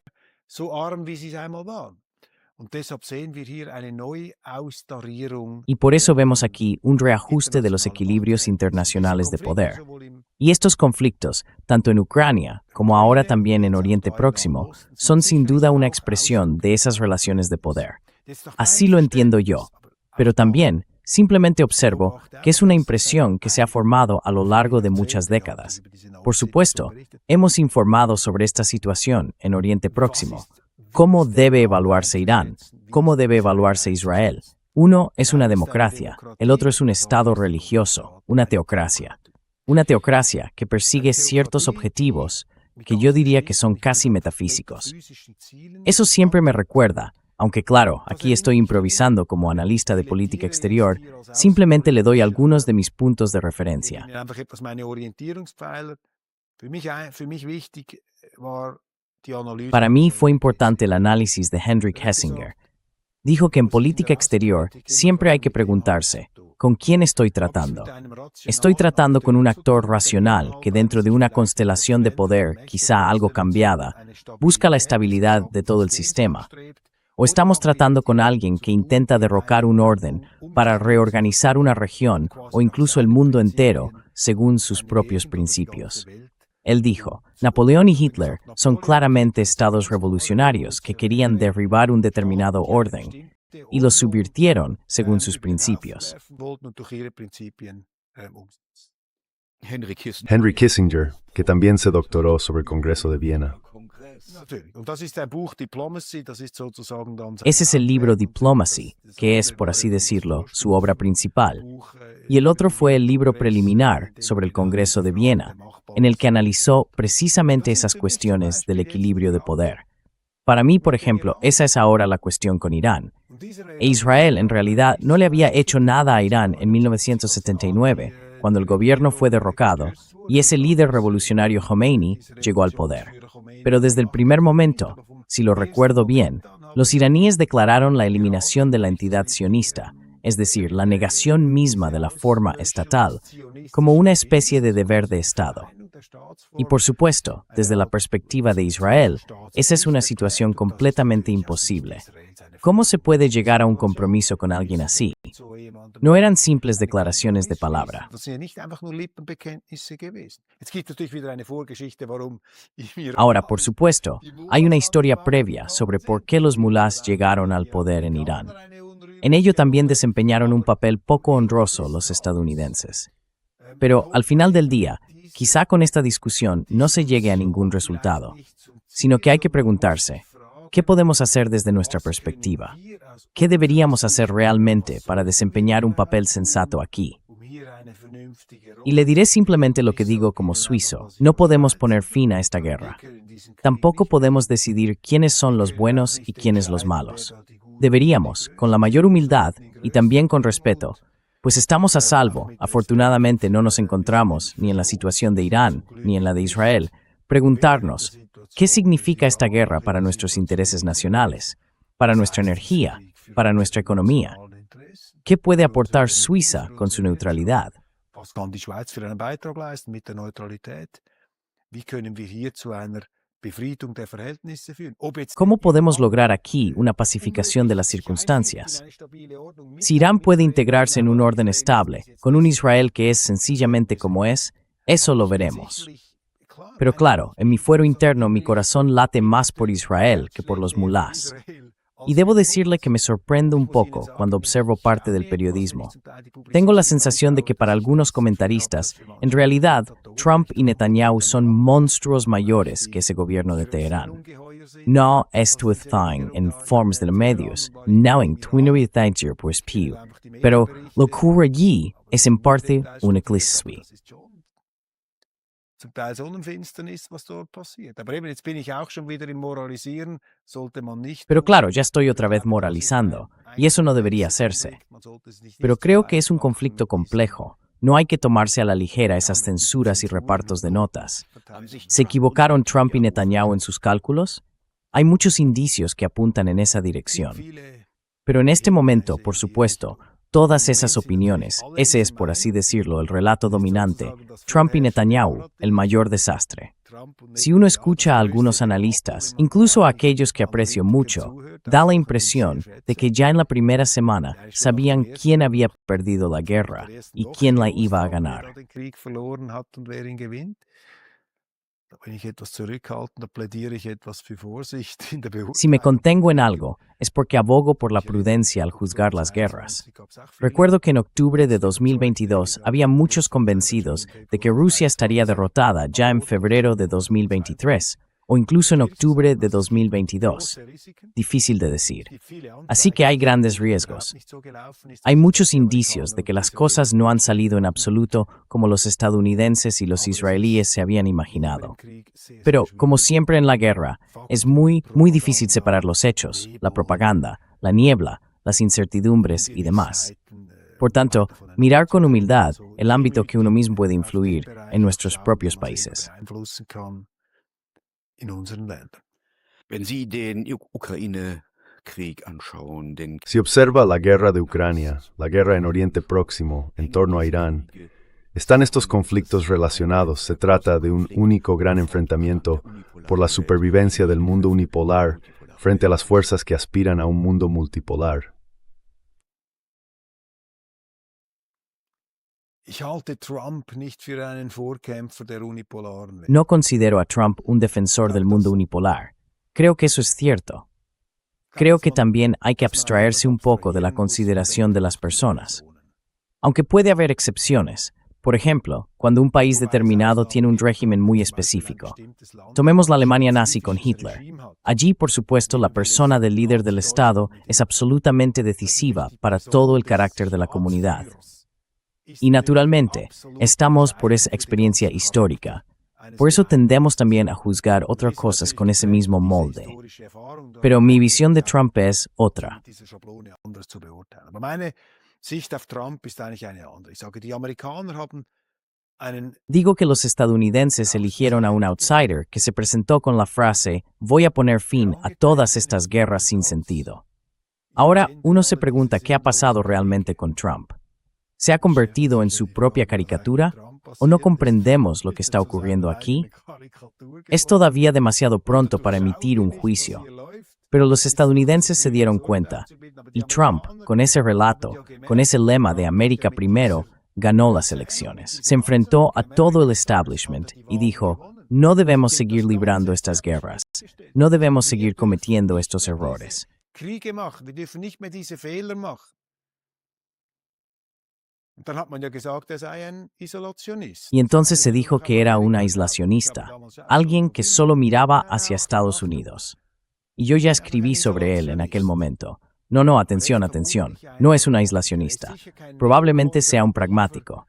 Y por eso vemos aquí un reajuste de los equilibrios internacionales de poder. Y estos conflictos, tanto en Ucrania como ahora también en Oriente Próximo, son sin duda una expresión de esas relaciones de poder. Así lo entiendo yo, pero también simplemente observo que es una impresión que se ha formado a lo largo de muchas décadas. Por supuesto, hemos informado sobre esta situación en Oriente Próximo. ¿Cómo debe evaluarse Irán? ¿Cómo debe evaluarse Israel? Uno es una democracia, el otro es un estado religioso, una teocracia. Una teocracia que persigue ciertos objetivos que yo diría que son casi metafísicos. Eso siempre me recuerda, aunque claro, aquí estoy improvisando como analista de política exterior, simplemente le doy algunos de mis puntos de referencia. Para mí fue importante el análisis de Henry Kissinger. Dijo que en política exterior siempre hay que preguntarse, ¿con quién estoy tratando? ¿Estoy tratando con un actor racional que dentro de una constelación de poder, quizá algo cambiada, busca la estabilidad de todo el sistema? ¿O estamos tratando con alguien que intenta derrocar un orden para reorganizar una región o incluso el mundo entero según sus propios principios? Él dijo, Napoleón y Hitler son claramente estados revolucionarios que querían derribar un determinado orden y lo subvirtieron según sus principios. Henry Kissinger, que también se doctoró sobre el Congreso de Viena. Ese es el libro Diplomacy, que es, por así decirlo, su obra principal. Y el otro fue el libro preliminar sobre el Congreso de Viena, en el que analizó precisamente esas cuestiones del equilibrio de poder. Para mí, por ejemplo, esa es ahora la cuestión con Irán. E Israel, en realidad, no le había hecho nada a Irán en 1979, cuando el gobierno fue derrocado y ese líder revolucionario Khomeini llegó al poder. Pero desde el primer momento, si lo recuerdo bien, los iraníes declararon la eliminación de la entidad sionista, es decir, la negación misma de la forma estatal, como una especie de deber de Estado. Y por supuesto, desde la perspectiva de Israel, esa es una situación completamente imposible. ¿Cómo se puede llegar a un compromiso con alguien así? No eran simples declaraciones de palabra. Ahora, por supuesto, hay una historia previa sobre por qué los mulás llegaron al poder en Irán. En ello también desempeñaron un papel poco honroso los estadounidenses. Pero, al final del día, quizá con esta discusión no se llegue a ningún resultado, sino que hay que preguntarse, ¿qué podemos hacer desde nuestra perspectiva? ¿Qué deberíamos hacer realmente para desempeñar un papel sensato aquí? Y le diré simplemente lo que digo como suizo, no podemos poner fin a esta guerra. Tampoco podemos decidir quiénes son los buenos y quiénes los malos. Deberíamos, con la mayor humildad y también con respeto, pues estamos a salvo, afortunadamente no nos encontramos ni en la situación de Irán ni en la de Israel, preguntarnos, ¿qué significa esta guerra para nuestros intereses nacionales, para nuestra energía, para nuestra economía? ¿Qué puede aportar Suiza con su neutralidad? ¿Cómo podemos lograr aquí una pacificación de las circunstancias? Si Irán puede integrarse en un orden estable, con un Israel que es sencillamente como es, eso lo veremos. Pero claro, en mi fuero interno mi corazón late más por Israel que por los mulás. Y debo decirle que me sorprendo un poco cuando observo parte del periodismo. Tengo la sensación de que para algunos comentaristas, en realidad, Trump y Netanyahu son monstruos mayores que ese gobierno de Teherán. No es tu thing en formas de los medios, no en Twitter pues piu. Pero lo que ocurre allí es en parte un eclipse. Zum Teil Sonnenfinsternis, was dort passiert. Aber eben, jetzt bin ich auch schon wieder im Moralisieren, sollte man nicht... Pero claro, ya estoy otra vez moralizando, y eso no debería hacerse. Pero creo que es un conflicto complejo. No hay que tomarse a la ligera esas censuras y repartos de notas. ¿Se equivocaron Trump y Netanyahu en sus cálculos? Hay muchos indicios que apuntan en esa dirección. Pero en este momento, por supuesto, todas esas opiniones, ese es, por así decirlo, el relato dominante, Trump y Netanyahu, el mayor desastre. Si uno escucha a algunos analistas, incluso a aquellos que aprecio mucho, da la impresión de que ya en la primera semana sabían quién había perdido la guerra y quién la iba a ganar. Si me contengo en algo, es porque abogo por la prudencia al juzgar las guerras. Recuerdo que en octubre de 2022 había muchos convencidos de que Rusia estaría derrotada ya en febrero de 2023, o incluso en octubre de 2022. Difícil de decir. Así que hay grandes riesgos. Hay muchos indicios de que las cosas no han salido en absoluto como los estadounidenses y los israelíes se habían imaginado. Pero, como siempre en la guerra, es muy difícil separar los hechos, la propaganda, la niebla, las incertidumbres y demás. Por tanto, mirar con humildad el ámbito que uno mismo puede influir en nuestros propios países. Si observa la guerra de Ucrania, la guerra en Oriente Próximo, en torno a Irán, ¿están estos conflictos relacionados? ¿Se trata de un único gran enfrentamiento por la supervivencia del mundo unipolar frente a las fuerzas que aspiran a un mundo multipolar? No considero a Trump un defensor del mundo unipolar. Creo que eso es cierto. Creo que también hay que abstraerse un poco de la consideración de las personas. Aunque puede haber excepciones. Por ejemplo, cuando un país determinado tiene un régimen muy específico. Tomemos la Alemania nazi con Hitler. Allí, por supuesto, la persona del líder del Estado es absolutamente decisiva para todo el carácter de la comunidad. Y naturalmente, estamos por esa experiencia histórica. Por eso tendemos también a juzgar otras cosas con ese mismo molde. Pero mi visión de Trump es otra. Sicht auf Trump ist eigentlich eine andere. Ich sage, die Amerikaner haben einen Digo que los estadounidenses eligieron a un outsider que se presentó con la frase «Voy a poner fin a todas estas guerras sin sentido». Ahora uno se pregunta qué ha pasado realmente con Trump. ¿Se ha convertido en su propia caricatura? ¿O no comprendemos lo que está ocurriendo aquí? Es todavía demasiado pronto para emitir un juicio. Pero los estadounidenses se dieron cuenta, y Trump, con ese relato, con ese lema de América primero, ganó las elecciones. Se enfrentó a todo el establishment y dijo, no debemos seguir librando estas guerras, no debemos seguir cometiendo estos errores. Kriege machen, wir dürfen nicht mehr diese Fehler machen. Und dann hat man ja gesagt, er sei ein Isolationist. Y entonces se dijo que era un aislacionista, alguien que solo miraba hacia Estados Unidos. Y yo ya escribí sobre él en aquel momento. No, atención, no es un aislacionista. Probablemente sea un pragmático.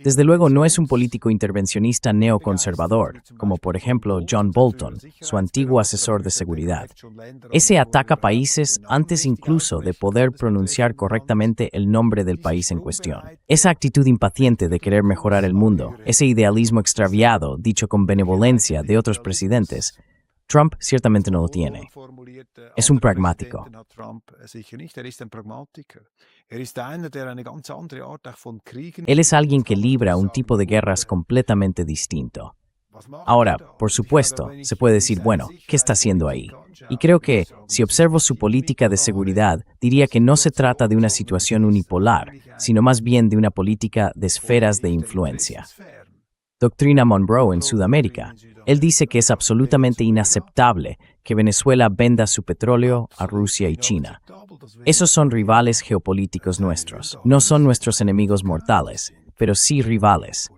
Desde luego no es un político intervencionista neoconservador, como por ejemplo John Bolton, su antiguo asesor de seguridad. Ese ataca países antes incluso de poder pronunciar correctamente el nombre del país en cuestión. Esa actitud impaciente de querer mejorar el mundo, ese idealismo extraviado, dicho con benevolencia, de otros presidentes, Trump ciertamente no lo tiene. Es un pragmático. Él es alguien que libra un tipo de guerras completamente distinto. Ahora, por supuesto, se puede decir, bueno, ¿qué está haciendo ahí? Y creo que, si observo su política de seguridad, diría que no se trata de una situación unipolar, sino más bien de una política de esferas de influencia. Doctrina Monroe en Sudamérica. Él dice que es absolutamente inaceptable que Venezuela venda su petróleo a Rusia y China. Esos son rivales geopolíticos nuestros. No son nuestros enemigos mortales, pero sí rivales.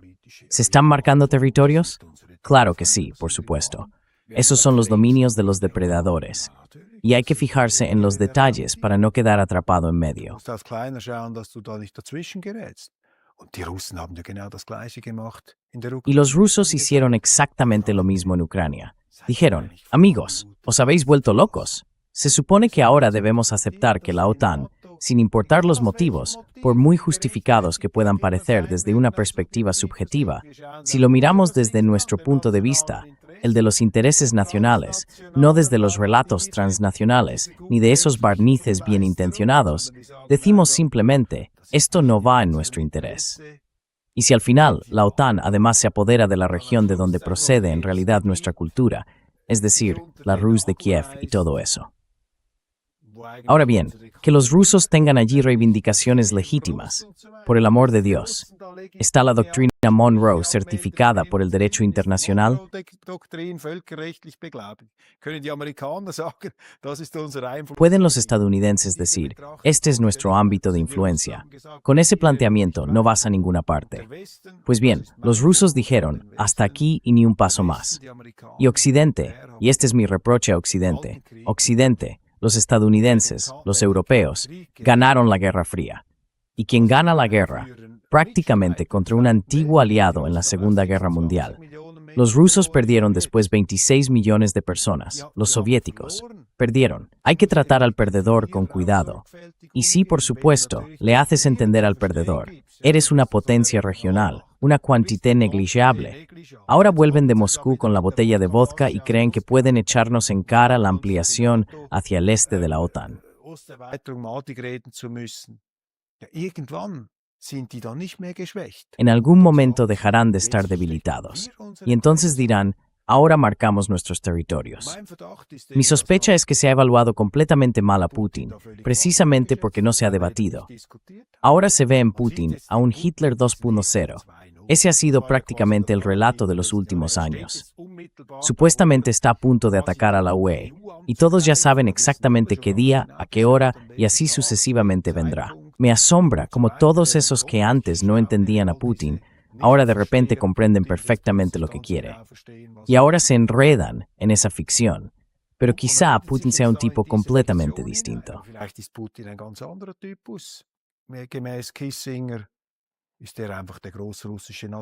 ¿Se están marcando territorios? Claro que sí, por supuesto. Esos son los dominios de los depredadores. Y hay que fijarse en los detalles para no quedar atrapado en medio. Y los rusos hicieron exactamente lo mismo en Ucrania. Dijeron, amigos, ¿os habéis vuelto locos? Se supone que ahora debemos aceptar que la OTAN, sin importar los motivos, por muy justificados que puedan parecer desde una perspectiva subjetiva, si lo miramos desde nuestro punto de vista, el de los intereses nacionales, no desde los relatos transnacionales, ni de esos barnices bien intencionados, decimos simplemente, esto no va en nuestro interés. Y si al final la OTAN además se apodera de la región de donde procede en realidad nuestra cultura, es decir, la Rus de Kiev y todo eso. Ahora bien, que los rusos tengan allí reivindicaciones legítimas, por el amor de Dios. ¿Está la doctrina Monroe certificada por el derecho internacional? ¿Pueden los estadounidenses decir, este es nuestro ámbito de influencia? Con ese planteamiento no vas a ninguna parte. Pues bien, los rusos dijeron, hasta aquí y ni un paso más. Y Occidente, y este es mi reproche a Occidente, los estadounidenses, los europeos, ganaron la Guerra Fría. ¿Y quién gana la guerra? Prácticamente contra un antiguo aliado en la Segunda Guerra Mundial. Los rusos perdieron después 26 millones de personas. Los soviéticos perdieron. Hay que tratar al perdedor con cuidado. Y sí, por supuesto, le haces entender al perdedor. Eres una potencia regional, una quantité negligible. Ahora vuelven de Moscú con la botella de vodka y creen que pueden echarnos en cara la ampliación hacia el este de la OTAN. En algún momento dejarán de estar debilitados. Y entonces dirán, ahora marcamos nuestros territorios. Mi sospecha es que se ha evaluado completamente mal a Putin, precisamente porque no se ha debatido. Ahora se ve en Putin a un Hitler 2.0. Ese ha sido prácticamente el relato de los últimos años. Supuestamente está a punto de atacar a la UE, y todos ya saben exactamente qué día, a qué hora, y así sucesivamente vendrá. Me asombra cómo todos esos que antes no entendían a Putin, ahora de repente comprenden perfectamente lo que quiere. Y ahora se enredan en esa ficción. Pero quizá Putin sea un tipo completamente distinto.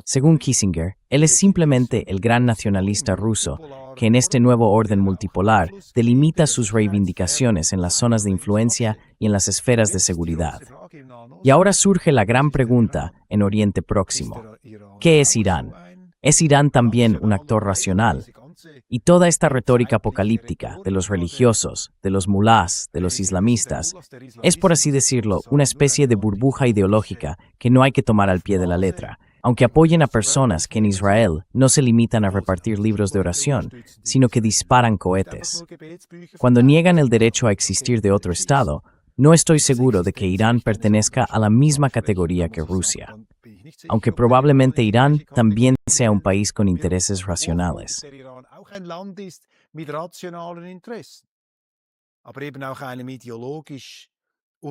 Según Kissinger, él es simplemente el gran nacionalista ruso que en este nuevo orden multipolar delimita sus reivindicaciones en las zonas de influencia y en las esferas de seguridad. Y ahora surge la gran pregunta en Oriente Próximo. ¿Qué es Irán? ¿Es Irán también un actor racional? Y toda esta retórica apocalíptica de los religiosos, de los mulás, de los islamistas, es, por así decirlo, una especie de burbuja ideológica que no hay que tomar al pie de la letra, aunque apoyen a personas que en Israel no se limitan a repartir libros de oración, sino que disparan cohetes. Cuando niegan el derecho a existir de otro Estado, no estoy seguro de que Irán pertenezca a la misma categoría que Rusia, aunque probablemente Irán también sea un país con intereses racionales.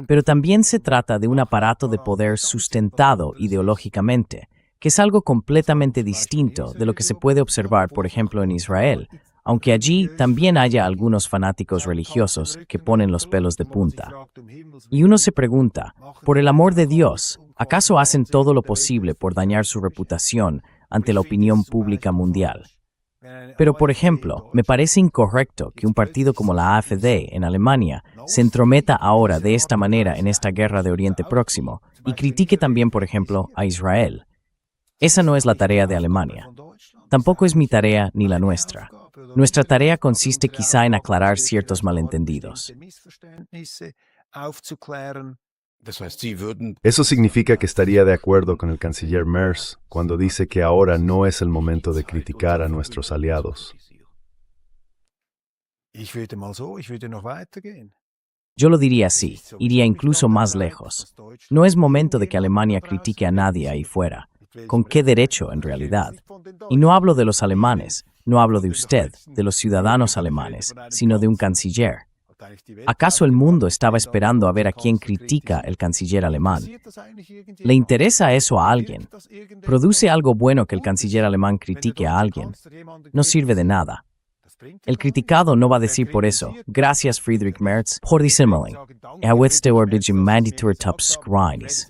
Pero también se trata de un aparato de poder sustentado ideológicamente, que es algo completamente distinto de lo que se puede observar, por ejemplo, en Israel, aunque allí también haya algunos fanáticos religiosos que ponen los pelos de punta. Y uno se pregunta, por el amor de Dios, ¿acaso hacen todo lo posible por dañar su reputación ante la opinión pública mundial? Pero, por ejemplo, me parece incorrecto que un partido como la AfD en Alemania se entrometa ahora de esta manera en esta guerra de Oriente Próximo y critique también, por ejemplo, a Israel. Esa no es la tarea de Alemania. Tampoco es mi tarea ni la nuestra. Nuestra tarea consiste quizá en aclarar ciertos malentendidos. Eso significa que estaría de acuerdo con el canciller Merz cuando dice que ahora no es el momento de criticar a nuestros aliados. Yo lo diría así, iría incluso más lejos. No es momento de que Alemania critique a nadie ahí fuera. ¿Con qué derecho, en realidad? Y no hablo de los alemanes, no hablo de usted, de los ciudadanos alemanes, sino de un canciller. ¿Acaso el mundo estaba esperando a ver a quién critica el canciller alemán? ¿Le interesa eso a alguien? ¿Produce algo bueno que el canciller alemán critique a alguien? No sirve de nada. El criticado no va a decir por eso, gracias Friedrich Merz, por dissimulering. Witste ordigem manditur top skrinis.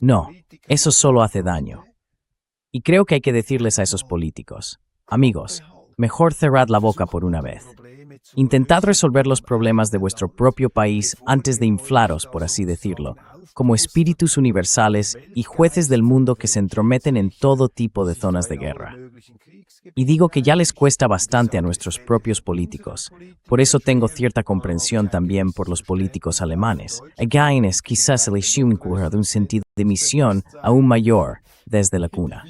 No, eso solo hace daño. Y creo que hay que decirles a esos políticos, amigos, mejor cerrad la boca por una vez. Intentad resolver los problemas de vuestro propio país antes de inflaros, por así decirlo, como espíritus universales y jueces del mundo que se entrometen en todo tipo de zonas de guerra. Y digo que ya les cuesta bastante a nuestros propios políticos. Por eso tengo cierta comprensión también por los políticos alemanes. Againes quizás el de un sentido de misión aún mayor desde la cuna.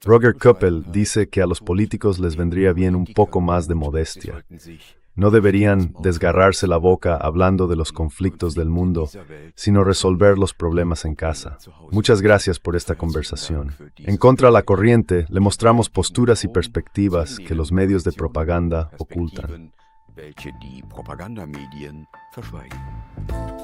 Roger Köppel dice que a los políticos les vendría bien un poco más de modestia. No deberían desgarrarse la boca hablando de los conflictos del mundo, sino resolver los problemas en casa. Muchas gracias por esta conversación. En Contra la Corriente le mostramos posturas y perspectivas que los medios de propaganda ocultan. Welche die Propagandamedien verschweigen.